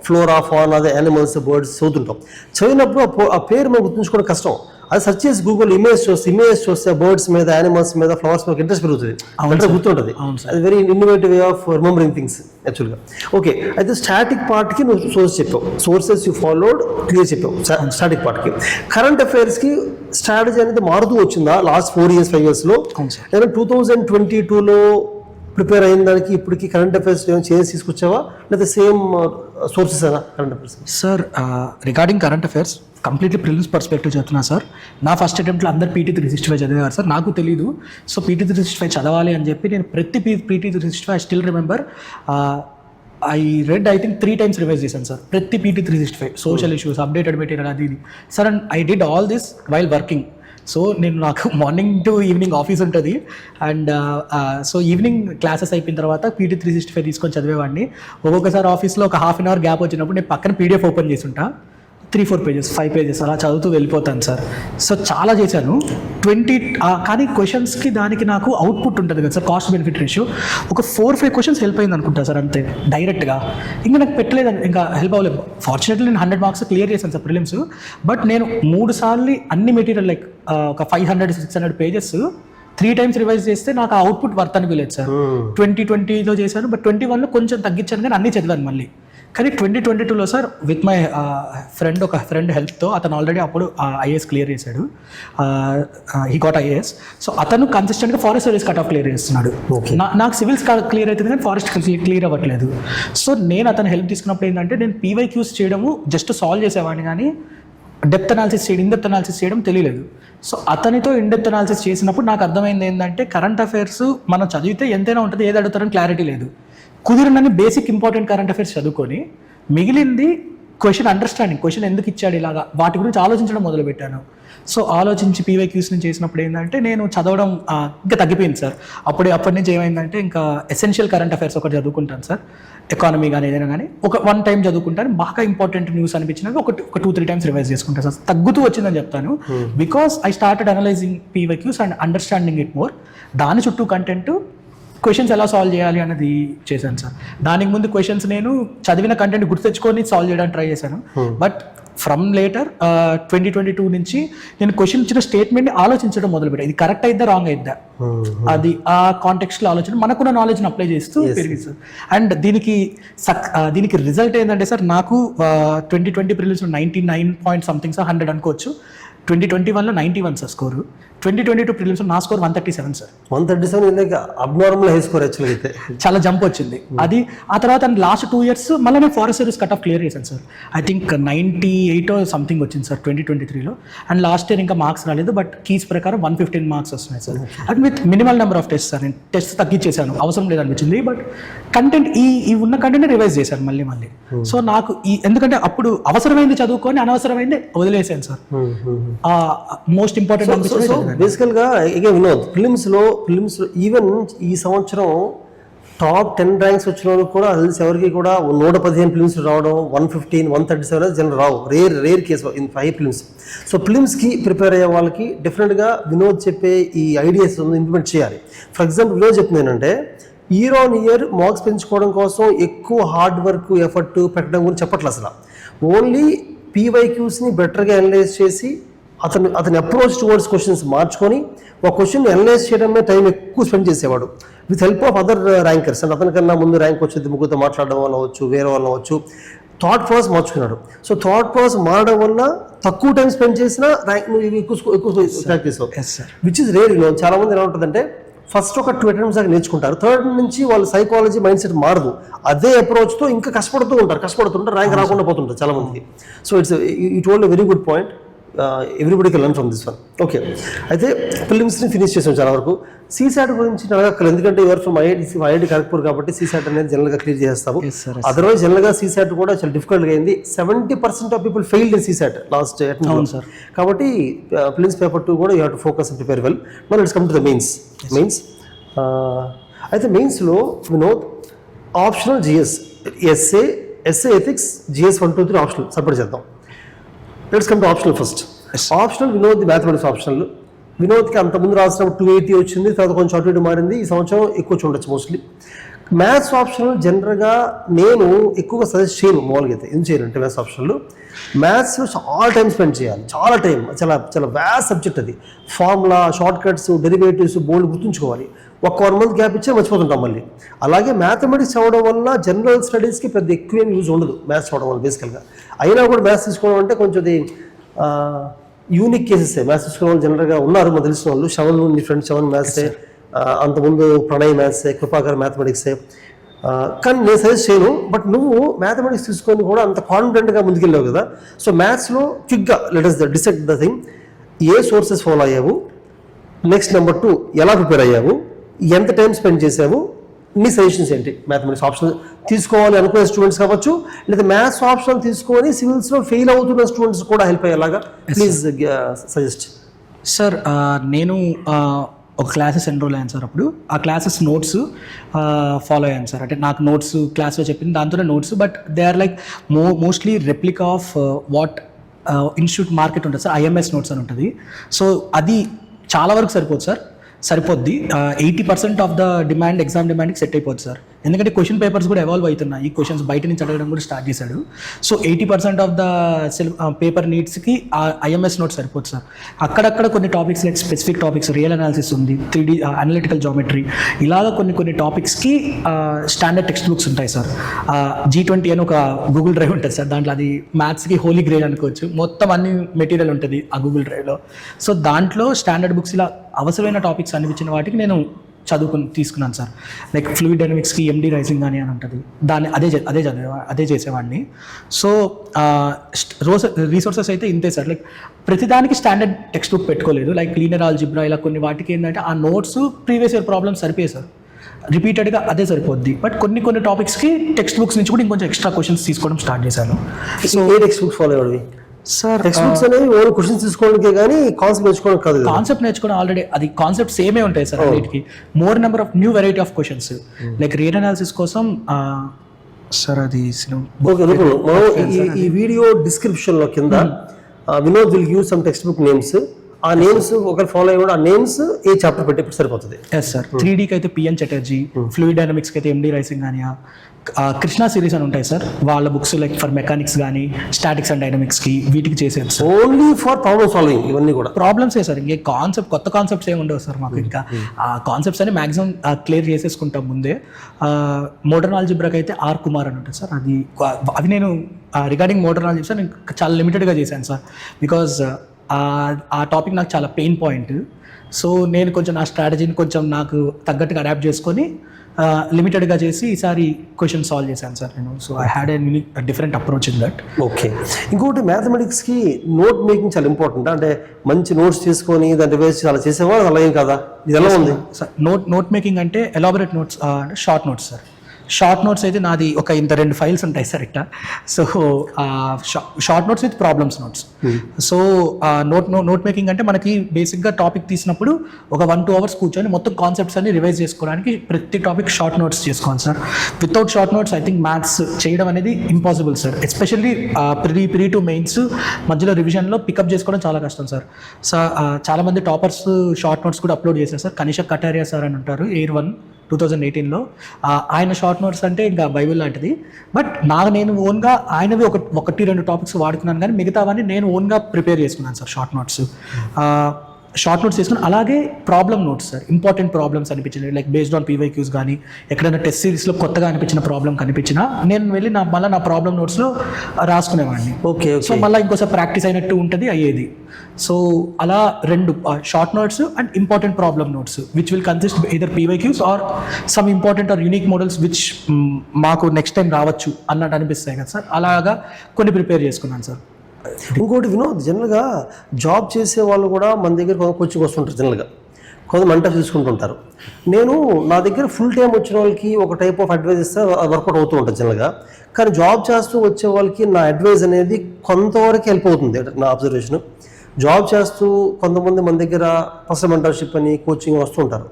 ఫ్లోరా ఫాన్ అదే యానిమల్స్ బర్డ్స్ చదువుతుంటాం చదివినప్పుడు ఆ పేరు మనం గుర్తుంచుకోవడం కష్టం అది సెర్చ్ చేసి గూగుల్ ఇమేజ్ చూస్తే బర్డ్స్ మీద యానిమల్స్ మీద ఫ్లవర్స్ మీద ఇంట్రెస్ట్ పెరుగుతుంది అంటే గుర్తుంటుంది అది very innovative way of remembering things యాక్చువల్గా ఓకే అయితే స్టాటిక్ పార్ట్కి నువ్వు సోర్స్ చెప్పావు సోర్సెస్ యూ ఫాలోడ్ క్లియర్ చెప్పావు స్టాటిక్ పార్ట్కి కరెంట్ అఫైర్స్కి స్ట్రాటజీ అనేది మారుతూ వచ్చిందా లాస్ట్ 4 years 5 yearsలో లేదా 2022లో ప్రిపేర్ అయిన దానికి ఇప్పటికి కరెంట్ అఫైర్స్ ఏమైనా చేంజ్ తీసుకొచ్చావా లేదా సేమ్ సోర్సెస్ అయినా current affairs sir regarding current affairs completely prelims perspective చెప్తున్నా సార్ నా ఫస్ట్ అటెంప్ట్లో అందరు PT 365 చదివారు సార్ నాకు తెలీదు సో PT 365 చదవాలి అని చెప్పి నేను ప్రతి PT 365 I still remember I read I think 3 times revise చేశాను సార్ ప్రతి PT 365 social issues updated material అది ఇది sir and I did all this while working so నేను నాకు మార్నింగ్ టు ఈవినింగ్ ఆఫీస్ ఉంటుంది అండ్ సో ఈవినింగ్ క్లాసెస్ అయిపోయిన తర్వాత PT 365 తీసుకొని చదివేవాడిని ఒక్కొక్కసారి ఆఫీస్లో ఒక ½ an hour గ్యాప్ వచ్చినప్పుడు నేను పక్కన PDF ఓపెన్ చేసి ఉంటా 3-4 pages 5 pages అలా చదువుతూ వెళ్ళిపోతాను సార్ సో చాలా చేశాను 20 కానీ క్వశ్చన్స్కి దానికి నాకు అవుట్పుట్ ఉంటుంది కదా సార్ కాస్ట్ బెనిఫిట్ రేషియో ఒక 4-5 questions హెల్ప్ అయింది అనుకుంటా సార్ అంతే డైరెక్ట్గా ఇంకా నాకు పెట్టలేదు ఇంకా హెల్ప్ అవ్వలేదు ఫార్చునేట్లీ నేను 100 marks క్లియర్ చేశాను సార్ ప్రిలిమ్స్ బట్ నేను 3 సార్లు అన్ని మెటీరియల్ లైక్ ఒక 500-600 pages 3 times రివైజ్ చేస్తే నాకు ఆ అవుట్పుట్ వర్త్ అనిపించలేదు సార్ 2020లో చేశాను బట్ 21లో కొంచెం తగ్గించాను కానీ అన్నీ చదివాను మళ్ళీ కానీ 2022లో సార్ విత్ మై ఫ్రెండ్ హెల్ప్తో అతను ఆల్రెడీ అప్పుడు IAS క్లియర్ చేశాడు హీ గాట్ IAS సో అతను కన్సిస్టెంట్గా forest service cut off clear చేస్తున్నాడు నాకు సివిల్స్ క్లియర్ అవుతుంది కానీ ఫారెస్ట్ క్లియర్ అవ్వట్లేదు సో నేను అతను హెల్ప్ తీసుకున్నప్పుడు ఏంటంటే నేను PYQs చేయడము జస్ట్ సాల్వ్ చేసేవాడిని కానీ డెప్త్ అనాలిసిస్ చేయడం, ఇన్ డెప్త్ అనాలిసిస్ చేయడం తెలియలేదు. సో అతనితో ఇన్ డెప్త్ అనాలిసిస్ చేసినప్పుడు నాకు అర్థమైంది ఏంటంటే కరెంట్ అఫైర్స్ మనం చదివితే ఎంతైనా ఉంటుంది, ఏది అడుగుతారని క్లారిటీ లేదు. కుదిరినని బేసిక్ ఇంపార్టెంట్ కరెంట్ అఫైర్స్ చదువుకొని మిగిలింది క్వశ్చన్ అండర్స్టాండింగ్, క్వశ్చన్ ఎందుకు ఇచ్చాడు ఇలాగా, వాటి గురించి ఆలోచించడం మొదలుపెట్టాను. సో ఆలోచించి PYQs నుంచి చేసినప్పుడు ఏంటంటే నేను చదవడం ఇంకా తగ్గిపోయింది సార్. అప్పటి నుంచి ఏమైందంటే ఇంకా ఎసెన్షియల్ కరెంట్ అఫైర్స్ ఒకటి చదువుకుంటాను సార్, ఎకానమీ కానీ ఏదైనా కానీ ఒక 1 టైం చదువుకుంటాను. బాగా ఇంపార్టెంట్ న్యూస్ అనిపించినాక ఒక 2-3 టైమ్స్ రివైజ్ చేసుకుంటాను సార్. తగ్గుతూ వచ్చిందని చెప్తాను, because I started analysing PYQs and understanding it more. దాని చుట్టూ కంటెంట్, క్వశ్చన్స్ ఎలా సాల్వ్ చేయాలి అనేది చేశాను సార్. దానికి ముందు క్వశ్చన్స్ నేను చదివిన కంటెంట్ గుర్తు తెచ్చుకొని సాల్వ్ చేయడానికి ట్రై చేశాను. బట్ ఫ్రమ్ లేటర్ 2022 నుంచి నేను క్వశ్చన్ ఇచ్చిన స్టేట్మెంట్ని ఆలోచించడం మొదలుపెట్టాను. ఇది కరెక్ట్ అయిద్దా, రాంగ్ అయిద్దా, అది ఆ కాంటెక్స్ట్లో ఆలోచన మనకున్న నాలెడ్జ్ని అప్లై చేస్తూ పెరిగింది సార్. అండ్ దీనికి రిజల్ట్ ఏంటంటే సార్, నాకు 2020 ప్రిలిమ్స్ 99 పాయింట్ సంథింగ్ సార్, 100 అనుకోవచ్చు. 2021లో 91 సార్ స్కోరు. 2022 ప్రిలిమ్స్ నా score 137 sir. 137 abnormal high score యాక్చువల్గా అయితే చాలా జంప్ వచ్చింది అది. ఆ తర్వాత లాస్ట్ 2 years మళ్ళీ నేను forest service cut off clear చేశాను సార్. ఐ థింక్ 98 సంథింగ్ వచ్చింది సార్ 2023లో. అండ్ లాస్ట్ ఇయర్ ఇంకా మార్క్స్ రాలేదు, బట్ కీస్ ప్రకారం 115 మార్క్స్ వస్తున్నాయి sir. And with minimal number of test sir. నేను టెస్ట్ తగ్గించేశాను, అవసరం లేదనిపించింది. బట్ కంటెంట్ ఈ ఉన్న కంటెంట్ రివైజ్ చేశాను మళ్ళీ. సో నాకు ఎందుకంటే అప్పుడు అవసరమైంది చదువుకొని అనవసరమైంది వదిలేసాను సార్. మోస్ట్ ఇంపార్టెంట్ బేసికల్గా ఇక వినోద్ ఫిలిమ్స్ లో ఈవెన్ ఈ సంవత్సరం టాప్ 10 ర్యాంక్స్ వచ్చిన వాళ్ళు కూడా తెలిసి ఎవరికి కూడా 115 ఫిలిమ్స్ రావడం, 115, 137 జనరల్ రావు, rare case in 5 prelims. So ఫిలిమ్స్కి ప్రిపేర్ అయ్యే వాళ్ళకి డెఫినెట్గా వినోద్ చెప్పే ఈ ఐడియాస్ ఇంప్లిమెంట్ చేయాలి. ఫర్ ఎగ్జాంపుల్ వినోద్ చెప్తుంది ఏంటంటే ఇయర్ ఆన్ ఇయర్ మార్క్స్ పెంచుకోవడం కోసం ఎక్కువ హార్డ్ వర్క్ ఎఫర్ట్ పెట్టడం గురించి చెప్పట్లేదు అసలు. ఓన్లీ PYQsని బెటర్గా అనలైజ్ చేసి అతని అప్రోచ్ టువర్డ్స్ క్వశ్చన్స్ మార్చుకొని ఒక క్వశ్చన్ అనలైజ్ చేయడమే టైం ఎక్కువ స్పెండ్ చేసేవాడు with help of other rankers. And అతనికన్నా ముందు ర్యాంక్ వచ్చేది ముగ్గురితో మాట్లాడడం వల్ల అవ్వచ్చు, వేరే వల్ల అవ్వచ్చు, థాట్ ప్రాసెస్ మార్చుకున్నాడు. సో థాట్ ప్రాసెస్ మారడం వల్ల తక్కువ టైం స్పెండ్ చేసినా ర్యాంక్ ఎక్కువ క్రాక్ చేసావు, విచ్ ఇస్ రేర్. చాలా మంది ఎలా ఉంటుందంటే ఫస్ట్ ఒక 2 attempts దాకా నేర్చుకుంటారు, థర్డ్ నుంచి వాళ్ళ సైకాలజీ మైండ్ సెట్ మారదు, అదే అప్రోచ్తో ఇంకా కష్టపడుతుంటారు, ర్యాంక్ రాకుండా పోతుంటారు చాలా మందికి. So it old very good point. Everybody can learn from this one. Okay, అయితే ఫిలిమ్స్ని ఫినిష్ చేసాం చాలా వరకు. CSAT గురించి అడగక్కర్లేదు, ఎందుకంటే యువర్ ఫ్రమ్ IIT ఖరగ్పూర్ కాబట్టి CSAT అనేది జనరల్గా క్లియర్ చేస్తాము. అదర్వైజ్ జనరల్గా CSAT కూడా చాలా డిఫికల్ట్గా అయింది. 70% of people failed in CSAT last attempt. కాబట్టి ఫిలిమ్స్ పేపర్ 2 కూడా you have to focus and prepare well. Now let's come to the mains. అయితే మెయిన్స్లో Vinod optional GS, essay ethics, GS 1, 2, 3 optional separate చేద్దాం. Let's come to optional first. Optional Vinod mathematics optional. వినోద్కి అంతకుముందు రాసినప్పుడు 280 వచ్చింది, తర్వాత కొంచెం అటు ఇటు మారింది, ఈ సంవత్సరం ఎక్కువ చూడొచ్చు మోస్ట్లీ. మ్యాథ్స్ ఆప్షనల్ జనరల్గా నేను ఎక్కువగా సజెస్ట్ చేయను మామూలుగా అయితే. ఏం చేయను అంటే మ్యాథ్స్ ఆప్షన్లో మ్యాథ్స్లో చాలా టైం స్పెండ్ చేయాలి, చాలా టైం, చాలా వ్యాస్ట్ సబ్జెక్ట్ అది. ఫార్ములా, షార్ట్ కట్స్, డెరివేటివ్స్ బోల్డ్ గుర్తుంచుకోవాలి. ఒక 1 month గ్యాప్ ఇచ్చే మర్చిపోతుంటాం మళ్ళీ. అలాగే మ్యాథమెటిక్స్ చదవడం వల్ల జనరల్ స్టడీస్కి పెద్ద ఎక్కువ యూజ్ ఉండదు మ్యాథ్స్ చదవడం వల్ల బేసికల్గా. అయినా కూడా మ్యాథ్స్ తీసుకోవడం అంటే కొంచెం యూనిక్ కేసెస్. మ్యాథ్స్ తీసుకునే వాళ్ళు జనరల్గా ఉన్నారు మాకు తెలిసిన వాళ్ళు. శ్రవణ్, నీ ఫ్రెండ్ శ్రవణ్ మ్యాథ్సే, అంతకుముందు ప్రణయ్ మ్యాథ్సే, కృపాకర్ మ్యాథమెటిక్సే. కానీ నేను సజెస్ట్ చేయను. బట్ నువ్వు మ్యాథమెటిక్స్ తీసుకొని కూడా అంత కాన్ఫిడెంట్గా ముందుకెళ్ళావు కదా. సో మ్యాథ్స్లో క్విక్గా let us decide the thing. A sources follow అయ్యావు, నెక్స్ట్ నెంబర్ 2 ఎలా ప్రిపేర్ అయ్యావు, ఎంత టైం స్పెండ్ చేసావు, నీ సజెషన్స్ ఏంటి? మ్యాథమెటిక్స్ ఆప్షన్ తీసుకోవాలి అనుకునే స్టూడెంట్స్ కావచ్చు, లేదా మ్యాథ్స్ ఆప్షన్ తీసుకొని సివిల్స్లో ఫెయిల్ అవుతున్న స్టూడెంట్స్ కూడా హెల్ప్ అయ్యేలాగా ప్లీజ్ సజెస్ట్. సార్ నేను ఒక క్లాసెస్ ఎన్రోల్ అయ్యాను సార్. అప్పుడు ఆ క్లాసెస్ నోట్స్ ఫాలో అయ్యాను సార్. అంటే నాకు నోట్స్ క్లాస్లో చెప్పింది దాంతోనే notes, but they are like mostly replica of what institute market ఉంటుంది సార్. IMS నోట్స్ అని ఉంటుంది. సో అది చాలా వరకు సరిపోద్ది. 80% ఆఫ్ ద డిమాండ్, ఎగ్జామ్ డిమాండ్కి సెట్ అయిపోద్ది సార్. ఎందుకంటే క్వశ్చన్ పేపర్స్ కూడా ఎవాల్వ్ అవుతున్నాయి, ఈ క్వశ్చన్స్ బయట నుంచి అడగడం కూడా స్టార్ట్ చేశాడు. సో 80% ఆఫ్ ద పేపర్ నీడ్స్కి IMS నోట్స్ సరిపోతుంది సార్. అక్కడక్కడ కొన్ని topics like specific topics, real analysis ఉంది, 3D అనలిటికల్ జామెట్రీ, ఇలాగ కొన్ని టాపిక్స్కి స్టాండర్డ్ టెక్స్ట్ బుక్స్ ఉంటాయి సార్. G20 అని ఒక గూగుల్ డ్రైవ్ ఉంటుంది సార్. దాంట్లో అది మ్యాథ్స్కి హోలీ గ్రేడ్ అనుకోవచ్చు. మొత్తం అన్ని మెటీరియల్ ఉంటుంది ఆ గూగుల్ డ్రైవ్లో. సో దాంట్లో స్టాండర్డ్ బుక్స్ ఇలా అవసరమైన టాపిక్స్ అనిపించిన వాటికి నేను తీసుకున్నాను సార్. లైక్ ఫ్లూయిడ్ డైనమిక్స్కి ఎండి రైజింగ్ అని ఉంటుంది, దాన్ని అదే చేసేవాడిని. సో రీసోర్సెస్ అయితే ఇంతే సార్. లైక్ ప్రతిదానికి స్టాండర్డ్ టెక్స్ట్ బుక్ పెట్టుకోలేదు. లైక్ లీనియర్ ఆల్జిబ్రా ఇలా కొన్ని వాటికి ఏంటంటే ఆ నోట్స్ ప్రీవియస్ ఇయర్ ప్రాబ్లమ్స్ సరిపోయాయి సార్, రిపీటెడ్గా అదే సరిపోద్ది. బట్ కొన్ని టాపిక్స్కి టెక్స్ట్ బుక్స్ నుంచి కూడా ఇంకొంచెం ఎక్స్ట్రా క్వశ్చన్స్ తీసుకోవడం స్టార్ట్ చేశాను. సో ఏ టెక్స్ట్ బుక్ ఫాలో అయ్యేవి సార్? టెక్స్ట్ బుక్స్ అనేవి ఓన్లీ క్వశ్చన్స్ తీసుకోవడానికే కానీ కాన్సెప్ట్ నేర్చుకోవడం కాదు. కాన్సెప్ట్ నేర్చుకోవడం ఆల్రెడీ అది కాన్సెప్ట్ సేమే ఉంటాయి సార్ అన్నిటికి. More number of new variety of questions like real analysis కోసం సార్ అది ఓకే. మనం ఈ వీడియో డిస్క్రిప్షన్ లో కింద Vinod will give some text book names. ఆ నేమ్స్ ఒకరు ఫాలో అయ్యి కూడా ఆ నేమ్స్ ఏ చాప్టర్ పెట్టి సరిపోతుంది. Yes sir. 3Dకి అయితే పిఎన్ చటర్జీ, ఫ్లూయిడ్ డైనమిక్స్కి అయితే ఎండి రైసింగ్ కానీ, కృష్ణా సిరీస్ అని ఉంటాయి సార్ వాళ్ళ బుక్స్, లైక్ ఫర్ మెకానిక్స్ కానీ స్టాటిక్స్ అండ్ డైనమిక్స్కి వీటికి చేసేది sir. Only for problem solving ఇవన్నీ కూడా ప్రాబ్లమ్సే సార్. ఇంకే కొత్త కాన్సెప్ట్స్ ఏమి ఉండవు సార్ మాకు. ఇంకా ఆ కాన్సెప్ట్స్ అని మాక్సిమం క్లియర్ చేసేసుకుంటాం ముందే. మోడర్న్ ఆల్జిబ్రాకి అయితే ఆర్ కుమార్ అని ఉంటుంది సార్. అది నేను రిగార్డింగ్ మోడర్న్ ఆల్జిబ్రా నేను చాలా లిమిటెడ్గా చేశాను సార్, బికాజ్ ఆ టాపిక్ నాకు చాలా పెయిన్ పాయింట్. సో నేను కొంచెం నా స్ట్రాటజీని కొంచెం నాకు తగ్గట్టుగా అడాప్ట్ చేసుకొని లిమిటెడ్గా చేసి ఈసారి క్వశ్చన్ సాల్వ్ చేశాను సార్ నేను. So I had a different approach in that. Okay. ఇంకొకటి మ్యాథమెటిక్స్కి నోట్ మేకింగ్ చాలా ఇంపార్టెంట్. అంటే మంచి నోట్స్ తీసుకొని దాన్ని రివైజ్ చాలా చేసేవాళ్ళు అలా ఏం కదా, ఇది ఎలా ఉంది సార్? నోట్ మేకింగ్ అంటే elaborate notes, short notes sir. Short notes అయితే నాది ఒక 2 ఫైల్స్ ఉంటాయి సార్ ఇట్లా. So short notes with problems notes. So note making అంటే మనకి బేసిక్గా టాపిక్ తీసినప్పుడు ఒక 1-2 అవర్స్ కూర్చొని మొత్తం కాన్సెప్ట్స్ అన్ని రివైజ్ చేసుకోవడానికి ప్రతి టాపిక్ షార్ట్ నోట్స్ చేసుకోవాలి sir. Without short notes I think maths చేయడం అనేది impossible sir. Especially pre to mains మధ్యలో రివిజన్లో పికప్ చేసుకోవడం చాలా కష్టం సార్. చాలామంది టాపర్స్ షార్ట్ నోట్స్ కూడా అప్లోడ్ చేశారు సార్. కనిషక్ కటారియా సార్ అని ఉంటారు, ఎయిర్ 1 2018లో. ఆయన షార్ట్ నోట్స్ అంటే ఇంకా బైబిల్ లాంటిది. బట్ నేను ఓన్గా ఆయనవి 1-2 టాపిక్స్ వాడుకున్నాను, కానీ మిగతావన్నీ నేను ఓన్గా ప్రిపేర్ చేసుకున్నాను సార్ షార్ట్ నోట్స్. తీసుకుని అలాగే problem notes sir. Important problems అనిపించింది, లైక్ బేస్డ్ ఆన్ పీవైక్యూస్ కానీ ఎక్కడైనా టెస్ట్ సిరీస్లో కొత్తగా అనిపించిన ప్రాబ్లం కనిపించినా నేను వెళ్ళి మళ్ళీ నా ప్రాబ్లమ్ నోట్స్లో రాసుకునేవాడిని. ఓకే. సో మళ్ళీ ఇంకోసారి ప్రాక్టీస్ అయినట్టు ఉంటుంది, అయ్యేది. సో అలా 2 short notes and important problem notes which will consist either PYQs or some important or unique models which మాకు నెక్స్ట్ టైం రావచ్చు అన్నట్టు అనిపిస్తాయి కదా సార్. అలాగా కొన్ని ప్రిపేర్ చేసుకున్నాను సార్. ఇంకోటి వినోద్, జనరల్గా జాబ్ చేసే వాళ్ళు కూడా మన దగ్గర కోచింగ్ వస్తుంటారు. జనరల్గా కొంత మంట తీసుకుంటుంటారు. నా దగ్గర ఫుల్ టైం వచ్చిన వాళ్ళకి ఒక టైప్ ఆఫ్ అడ్వైజ్ ఇస్తే వర్కౌట్ అవుతూ ఉంటుంది జనరల్గా. కానీ జాబ్ చేస్తూ వచ్చే వాళ్ళకి నా అడ్వైజ్ అనేది కొంతవరకు హెల్ప్ అవుతుంది నా అబ్జర్వేషన్. జాబ్ చేస్తూ కొంతమంది మన దగ్గర పర్సనల్ మెంటర్షిప్ అని కోచింగ్ వస్తుంటారు.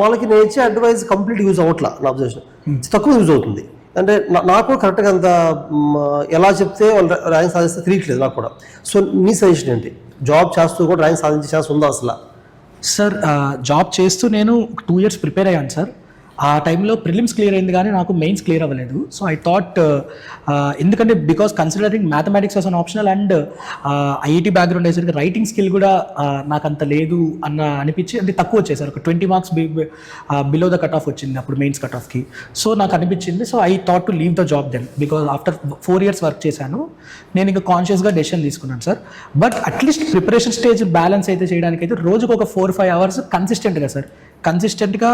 వాళ్ళకి నేను ఇచ్చే అడ్వైజ్ కంప్లీట్ యూజ్ అవ్వట్లా. నా అబ్జర్వేషన్ తక్కువ యూజ్ అవుతుంది. అంటే నాకు కరెక్ట్గా అంత ఎలా చెప్తే వాళ్ళు ర్యాంక్ సాధిస్తే తెలియట్లేదు నాకు కూడా. సో మీ సజెషన్ ఏంటి? జాబ్ చేస్తూ కూడా ర్యాంక్ సాధించే ఛాన్స్ ఉందా అసలు? సార్ జాబ్ చేస్తూ నేను 2 years ప్రిపేర్ అయ్యాను సార్. ఆ టైంలో ప్రిలిమ్స్ క్లియర్ అయింది కానీ నాకు మెయిన్స్ క్లియర్ అవ్వలేదు. సో ఐ థాట్ ఎందుకంటే because considering mathematics as an optional and IIT background వేసరికి రైటింగ్ స్కిల్ కూడా నాకు అంత లేదు అనిపించి, అంటే తక్కువ వచ్చాయి సార్. ఒక 20 marks below the cut off వచ్చింది అప్పుడు మెయిన్స్ కట్ ఆఫ్కి. సో నాకు అనిపించింది, so I thought to leave the job then, because after 4 years work చేశాను. నేను ఇంకా కాన్షియస్గా డెసిషన్ తీసుకున్నాను sir. But at least preparation stage balance అయితే చేయడానికైతే రోజుకు ఒక 4-5 hours కన్సిస్టెంట్గా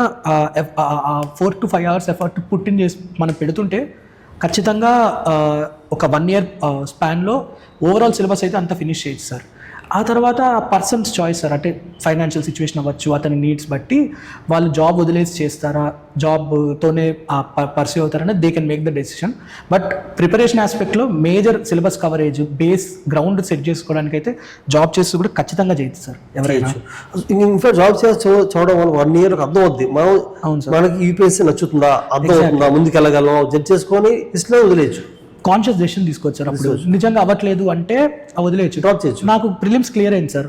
4 to 5 hours ఎఫర్ట్ పుట్టిన్ చేసి మనం పెడుతుంటే ఖచ్చితంగా ఒక 1 year స్పాన్లో ఓవరాల్ సిలబస్ అయితే అంతా ఫినిష్ చేయొచ్చు సార్. ఆ తర్వాత పర్సన్స్ చాయిస్ సార్. అంటే ఫైనాన్షియల్ సిచ్యువేషన్ అవ్వచ్చు, అతని నీడ్స్ బట్టి వాళ్ళు జాబ్ వదిలేసి చేస్తారా, జాబ్తోనే పర్సూ అవుతారని they can make the decision. But preparation ఆస్పెక్ట్లో major syllabus coverage base ground set చేసుకోవడానికి అయితే జాబ్ చేస్తూ కూడా ఖచ్చితంగా చేయొచ్చు సార్ ఎవరైనా. ఇన్ఫాక్ట్ జాబ్ చేస్తూ చూడడం వల్ల 1 year అర్థం అవుద్ది. మనకి యూపీఎస్సీ నచ్చుతుందా, అర్థం అవుతుందా, ముందుకు వెళ్ళగలం జడ్జ్ చేసుకొని ఇస్లో వదిలేయచ్చు. కాన్షియస్ డెసిషన్ తీసుకోవచ్చు సార్. అప్పుడు నిజంగా అవ్వట్లేదు అంటే వదిలేయచ్చు, డ్రాప్ చేయొచ్చు. నాకు ప్రిలిమ్స్ క్లియర్ అయింది సార్.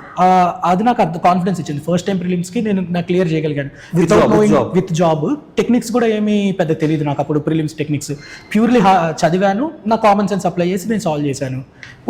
అది నాకు కాన్ఫిడెన్స్ ఇచ్చింది. ఫస్ట్ టైం ప్రిలిమ్స్కి నాకు క్లియర్ చేయగలిగాను విత్ జాబ్. టెక్నిక్స్ కూడా ఏమీ పెద్ద తెలియదు నాకు అప్పుడు. ప్రిలిమ్స్ టెక్నిక్స్ ప్యూర్లీ చదివాను, నా కామన్ సెన్స్ అప్లై చేసి నేను సాల్వ్ చేశాను,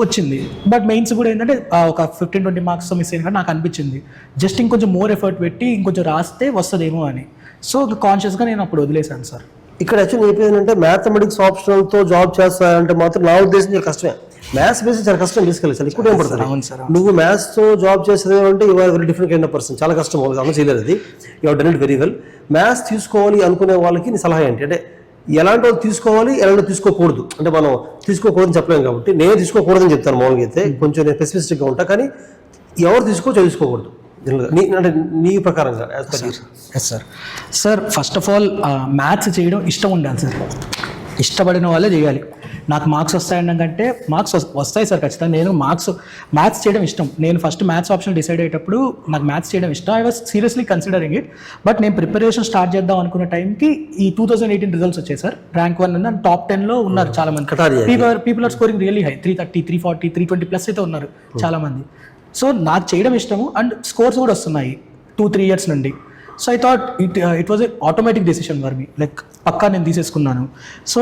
వచ్చింది. బట్ మెయిన్స్ కూడా ఏంటంటే ఒక 15-20 marks మిస్ అయింది కానీ నాకు అనిపించింది జస్ట్ ఇంకొంచెం మోర్ ఎఫర్ట్ పెట్టి ఇంకొంచెం రాస్తే వస్తుందేమో అని. సో కాన్షియస్గా నేను అప్పుడు వదిలేశాను సార్. ఇక్కడ యాక్చువల్లీ చెప్పేది మ్యాథమెటిక్స్ ఆప్షనల్తో జాబ్ చేస్తారంటే మాత్రం నా ఉద్దేశం చాలా కష్టమే. మ్యాథ్స్ బేస్ చాలా కష్టం తీసుకెళ్ళి చాలా ఎక్కువ టైం పడుతుంది. అవును సార్. నువ్వు మ్యాథ్స్తో జాబ్ చేసేది అంటే ఇవాళ very different kind of person, చాలా కష్టం. అందరూ చేయలేదు అది. You have done it very well. Maths తీసుకోవాలి అనుకునే వాళ్ళకి నీ సలహా ఏంటి అంటే ఎలాంటి వాళ్ళు తీసుకోవాలి, ఎలాంటి తీసుకోకూడదు అంటే మనం తీసుకోకూడదని చెప్పలేము కాబట్టి నేను తీసుకోకూడదని చెప్తాను. మామూలుగా అయితే కొంచెం నేను స్పెసిఫిక్గా ఉంటా, కానీ ఎవరు తీసుకోకూడదు అంటే నీ ప్రకారంగా. Yes sir. Sir first of all maths చేయడం ఇష్టం ఉండాలి సార్. ఇష్టపడిన వాళ్ళే చేయాలి. నాకు మార్క్స్ వస్తాయనకంటే మార్క్స్ వస్తాయి సార్ ఖచ్చితంగా. నేను మ్యాథ్స్ చేయడం ఇష్టం. నేను ఫస్ట్ మ్యాథ్స్ ఆప్షన్ డిసైడ్ అయ్యేటప్పుడు నాకు మ్యాథ్స్ చేయడం ఇష్టం. I was seriously considering it. But నేను ప్రిపరేషన్ స్టార్ట్ చేద్దాం అనుకున్న టైంకి ఈ 2018 రిజల్ట్స్ వచ్చాయి సార్. ర్యాంక్ 1 ఉంది అండ్ టాప్ 10లో ఉన్నారు చాలా మంది. People are scoring really high, 330, 340, 320 plus అయితే ఉన్నారు చాలా మంది. సో నాకు చేయడం ఇష్టము అండ్ స్కోర్స్ కూడా వస్తున్నాయి 2-3 years నుండి. So I thought it was a automatic decision for me, like పక్కా నేను తీసేసుకున్నాను. సో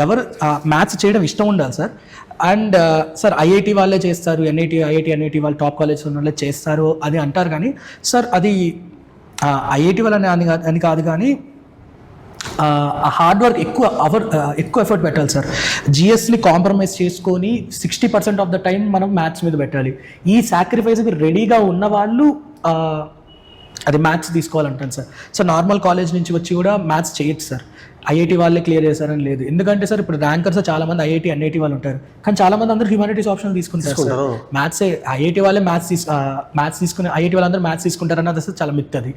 ఎవరు మ్యాథ్స్ చేయడం ఇష్టం ఉండాలి సార్. అండ్ సార్ ఐఐటి వాళ్ళే చేస్తారు, ఐఐటి వాళ్ళు టాప్ కాలేజ్ ఉన్న వాళ్ళే చేస్తారు అది అంటారు. కానీ సార్ అది ఐఐటి వాళ్ళని అని కాదు, కానీ హార్డ్ వర్క్ ఎక్కువ ఎఫర్ట్ పెట్టాలి సార్. జిఎస్ని కాంప్రమైజ్ చేసుకొని 60% ఆఫ్ ద టైం మనం మ్యాథ్స్ మీద పెట్టాలి. ఈ సాక్రిఫైస్కి రెడీగా ఉన్న వాళ్ళు అది మ్యాథ్స్ తీసుకోవాలంటాను సార్. సో నార్మల్ కాలేజ్ నుంచి వచ్చి కూడా మ్యాథ్స్ చేయొచ్చు సార్. ఐఐటి వాళ్ళే క్లియర్ చేశారని లేదు. ఎందుకంటే సార్ ఇప్పుడు ర్యాంకర్స్ చాలా మంది ఐఐటి వాళ్ళు ఉంటారు, కానీ చాలా మంది అందరూ హ్యూమానిటీస్ ఆప్షన్ తీసుకుంటారు సార్. మ్యాథ్స్ ఐఐటి వాళ్ళే మ్యాథ్స్ తీసుకుని ఐఐటి వాళ్ళందరూ మ్యాథ్స్ తీసుకుంటారు అన్నది అసలు చాలా మిత్ అది.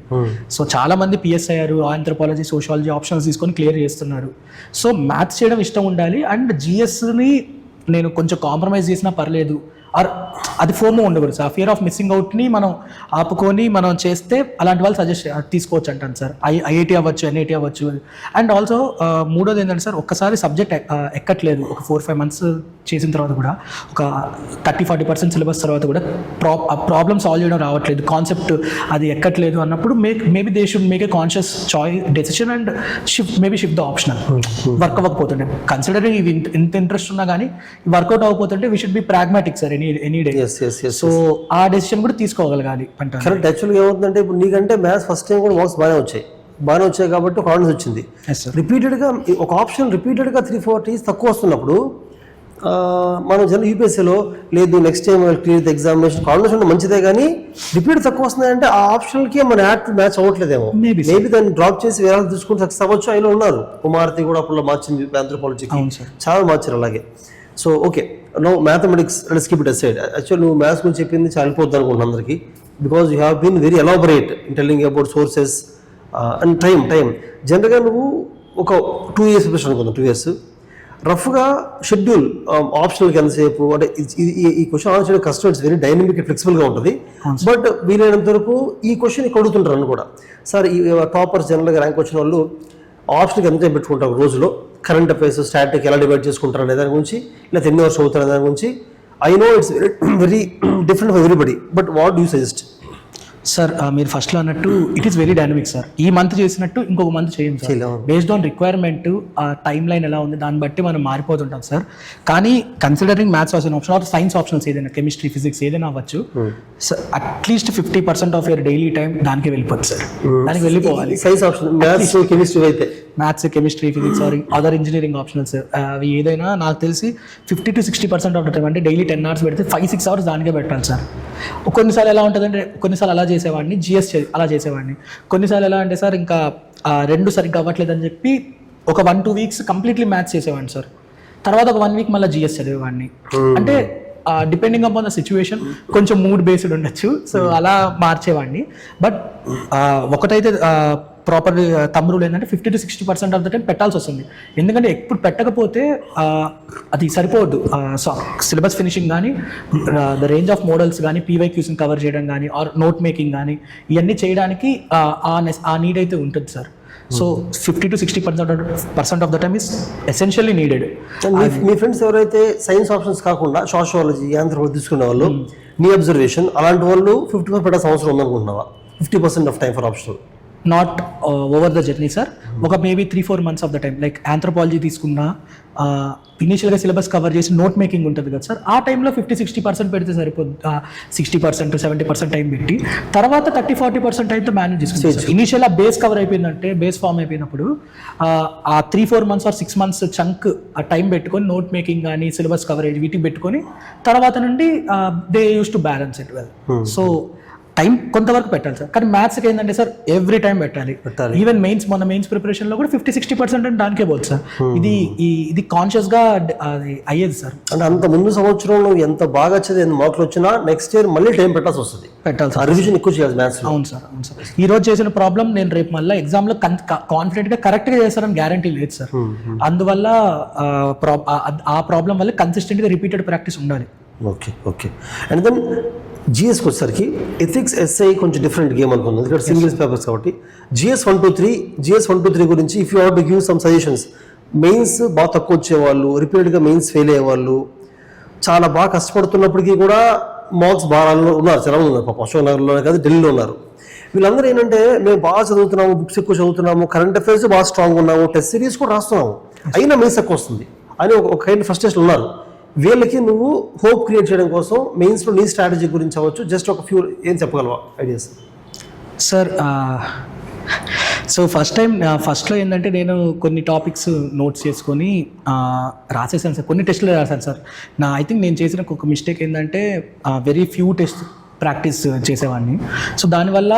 సో చాలా మంది పిఎస్ఐ ఆంథ్రోపాలజీ, సోషాలజీ ఆప్షన్స్ తీసుకొని క్లియర్ చేస్తున్నారు. సో మ్యాథ్స్ చేయడం ఇష్టం ఉండాలి. అండ్ జిఎస్ని నేను కొంచెం కాంప్రమైజ్ చేసినా పర్లేదు, ఆర్ అది ఫోమో ఉండకూడదు సార్. ఫియర్ ఆఫ్ మిస్సింగ్ అవుట్ని మనం ఆపుకొని మనం చేస్తే అలాంటి వాళ్ళు సజెస్ట్ తీసుకోవచ్చు అంటాను సార్. ఐఐటి అవ్వచ్చు, ఎన్ఐటి అవ్వచ్చు. అండ్ ఆల్సో మూడోది ఏంటంటే సార్, ఒక్కసారి సబ్జెక్ట్ ఎక్కట్లేదు ఒక 4-5 months చేసిన తర్వాత కూడా, ఒక 30-40% సిలబస్ తర్వాత కూడా ప్రాబ్లమ్ సాల్వ్ చేయడం రావట్లేదు, కాన్సెప్ట్ అది ఎక్కట్లేదు అన్నప్పుడు maybe they should make a conscious decision and shift the optional. Work అవ్వకపోతుంటే కన్సిడరింగ్ ఇవి ఇంత ఇంట్రెస్ట్ ఉన్నా కానీ వర్కౌట్ అవ్వకపోతుంటే we should be pragmatic sir any day. So ఆ డెసిషన్ కూడా తీసుకోగలగాలి అంటారు. కరెక్ట్. యాక్చువల్గా ఏమవుతుందంటే ఇప్పుడు నీకంటే మ్యాథ్స్ ఫస్ట్ టైం కూడా మార్క్స్ బాగానే వచ్చాయి కాబట్టి కాన్ఫిడెన్స్ వచ్చింది. రిపీటెడ్గా ఒక ఆప్షన్ రిపీటెడ్గా 3-4 times తక్కువ వస్తున్నప్పుడు మనం జనరల్ యూపీఎస్సీలో లేదు next time clear the examination confidence ఉంటే మంచిదే, కానీ రిపీట్ తక్కువ వస్తున్నాయంటే ఆ ఆప్షన్కి మన యాక్ట్ మ్యాచ్ అవ్వట్లేదేమో. మేబీ దాన్ని డ్రాప్ చేసి వేరే తీసుకుని సక్సెస్ అవ్వచ్చు. అయినా ఉన్నారు. కుమార్తె కూడా అప్పుడు మార్చింది ఆంథ్రోపాలజీకి, చాలా మార్చారు అలాగే. So okay, no mathematics let's keep it aside. Actual నువ్వు మ్యాథ్స్ గురించి చెప్పింది చాలా అయిపోద్ది అనుకుంటున్నాను అందరికీ, because you have been very elaborate in telling about sources and time. జనరల్గా నువ్వు ఒక 2 years ప్రిపరేషన్ అనుకుందాం, 2 years రఫ్గా షెడ్యూల్ ఆప్షనల్కి ఎంతసేపు అంటే ఈ క్వశ్చన్ ఆన్సర్ చేయడం కష్టం. ఇట్స్ వెరీ డైనమిక్ ఫ్లెక్సిబుల్గా ఉంటుంది. బట్ వీలైనంత వరకు ఈ క్వశ్చన్ ఇక్కడ అడుగుతుంటారు అని కూడా సార్. ఈ టాపర్స్ జనరల్గా ర్యాంక్ వచ్చిన వాళ్ళు ఆప్షన్కి ఎంత పెట్టుకుంటారు రోజులో, కరెంట్ అఫైర్స్ స్టాటిక్ ఎలా డివైడ్ చేసుకుంటారు అనే దాని గురించి, ఇలా 10 hours అవుతారు అనే దాని గురించి. I know it's very different for everybody, but what do you suggest? Sir మీరు ఫస్ట్లో అన్నట్టు it is very dynamic sir. ఈ మంత్ చేసినట్టు ఇంకొక మంత్ చేయం సార్. బేస్డ్ ఆన్ రిక్వైర్మెంట్ ఆ టైం లైన్ ఎలా ఉంది దాన్ని బట్టి మనం మారిపోతుంటాం సార్. కానీ considering maths option or science options ఏదైనా, కెమిస్ట్రీ, ఫిజిక్స్ ఏదైనా అవ్వచ్చు sir, at least 50% of your daily time దానికి వెళ్ళిపోతుంది సార్. దానికి వెళ్ళిపోవాలి. సైన్స్ ఆప్షన్ మ్యాథ్స్, కెమిస్ట్రీ అయితే maths, chemistry, physics or other engineering optionals అవి ఏదైనా నాకు తెలిసి 50-60% ఆఫ్ ద టైం అంటే డైలీ 10 hours పెడితే 5-6 hours దానికే పెట్టాలి సార్. కొన్నిసార్లు ఎలా ఉంటుందంటే కొన్నిసార్లు అలా చేసేవాడిని, జిఎస్ అలా చేసేవాడిని. కొన్నిసార్లు ఎలా అంటే సార్ ఇంకా 2 సరిగ్గా అవ్వట్లేదని చెప్పి ఒక 1-2 weeks కంప్లీట్లీ మ్యాథ్స్ చేసేవాడిని సార్. తర్వాత ఒక 1 week మళ్ళీ జిఎస్ చదివేవాడిని. అంటే డిపెండింగ్ అపాన్ ద సిచ్యువేషన్ కొంచెం మూడ్ బేస్డ్ ఉండొచ్చు, సో అలా మార్చేవాడిని. బట్ ఒకటైతే ప్రాపర్ థంబ్ రూల్ ఏంటంటే 50-60% ఆఫ్ ద టైం పెట్టాల్సి వస్తుంది. ఎందుకంటే ఎప్పుడు పెట్టకపోతే అది సరిపోవద్దు. సిలబస్ ఫినిషింగ్ కానీ, ద రేంజ్ ఆఫ్ మోడల్స్ కానీ, పీవైక్యూస్ని కవర్ చేయడం కానీ, ఆర్ నోట్ మేకింగ్ కానీ ఇవన్నీ చేయడానికి ఆ నీడ్ అయితే ఉంటుంది sir. So 50-60% of the time is essentially needed. మీ ఫ్రెండ్స్ ఎవరైతే సైన్స్ ఆప్షన్స్ కాకుండా సోషియాలజీ, ఆంథ్రోపాలజీ తీసుకునే వాళ్ళు, నీ అబ్జర్వేషన్ అలాంటి వాళ్ళు 50% పెట్టాల్సిన అవసరం ఉందనుకుంటున్నావా? 50% of time for optional not over the journey sir. ఒక maybe 3-4 months of the time, like anthropology తీసుకున్నా ఇనీషియల్గా సిలబస్ కవర్ చేసి నోట్ మేకింగ్ ఉంటుంది కదా సార్, ఆ టైంలో 50-60% పెడితే సరిపోద్ది. 60% 70% టైం పెట్టి తర్వాత 30-40% టైంతో మేనేజ్ చేసుకుంటాం. ఇనీషియల్ ఆ బేస్ కవర్ అయిపోయిందంటే, బేస్ ఫామ్ అయిపోయినప్పుడు ఆ 3-4 months ఆర్ 6 months చంక్ ఆ టైం పెట్టుకొని నోట్ మేకింగ్ కానీ సిలబస్ కవరేజ్ వీటికి పెట్టుకొని తర్వాత నుండి they use to balance it well. So time కొంతవరకు పెట్టాలి సార్. కానీ మ్యాథ్స్కి ఏంటంటే సార్ ఎవ్రీ టైం పెట్టాలి. ఈవెన్ మన మెయిన్స్ ప్రిపరేషన్లో కూడా 50-60% అంటే దానికే పోదు సార్. ఇది కాన్షియస్గా అయ్యేది సార్. అంటే అంత ముందు సంవత్సరం నువ్వు ఎంత బాగా చదివిన మార్కులు వచ్చినా నెక్స్ట్ ఇయర్ మళ్ళీ టైం పెట్టాల్సి వస్తుంది. పెట్టాలి సార్, రివిజన్ ఎక్కువ చేయాలి మ్యాథ్స్. అవును సార్, అవును సార్. ఈ రోజు చేసిన ప్రాబ్లం నేను రేపు మళ్ళీ ఎగ్జామ్లో కాన్ఫిడెంట్గా కరెక్ట్గా చేస్తారని గ్యారంటీ లేదు సార్. అందువల్ల ఆ ప్రాబ్లం వల్ల కన్సిస్టెంట్గా రిపీటెడ్ ప్రాక్టీస్ ఉండాలి. ఓకే. అండ్ దెన్ జిఎస్కి వచ్చేసరికి ఎథిక్స్ ఎస్ఐ కొంచెం డిఫరెంట్ గేమ్ అనుకుంది, ఎందుకంటే సింగిల్స్ పేపర్స్ కాబట్టి. GS 1-2-3 గురించి if you have to give some suggestions. Mains బాగా తక్కువ వచ్చేవాళ్ళు, రిపీటెడ్గా మెయిన్స్ ఫెయిల్ అయ్యేవాళ్ళు, చాలా బాగా కష్టపడుతున్నప్పటికీ కూడా మార్క్స్ బాగా ఉన్నారు, చాలా మంది ఉన్నారు. అశోక్ నగర్లోనే కాదు, ఢిల్లీలో ఉన్నారు. వీళ్ళందరూ ఏంటంటే మేము బాగా చదువుతున్నాము, బుక్స్ ఎక్కువ చదువుతున్నాము, కరెంట్ అఫైర్స్ బాగా స్ట్రాంగ్ ఉన్నాము, టెస్ట్ సిరీస్ కూడా రాస్తున్నాము, అయినా మెయిన్స్ ఎక్కువ వస్తుంది అని ఒక కైండ్ ఫ్రస్ట్రేషన్ ఉన్నారు. వీళ్ళకి నువ్వు హోప్ క్రియేట్ చేయడం కోసం మెయిన్స్లో నీ స్ట్రాటజీ గురించి అవ్వచ్చు, జస్ట్ ఒక ఫ్యూ ఏం చెప్పగలవా ఐడియాస్? సార్ సో ఫస్ట్లో ఏంటంటే నేను కొన్ని టాపిక్స్ నోట్స్ చేసుకొని రాసేసాను సార్. కొన్ని టెస్టులు రాశాను సార్. ఐ థింక్ నేను చేసిన ఒక మిస్టేక్ ఏంటంటే వెరీ ఫ్యూ టెస్ట్ ప్రాక్టీస్ చేసేవాడిని. సో దానివల్ల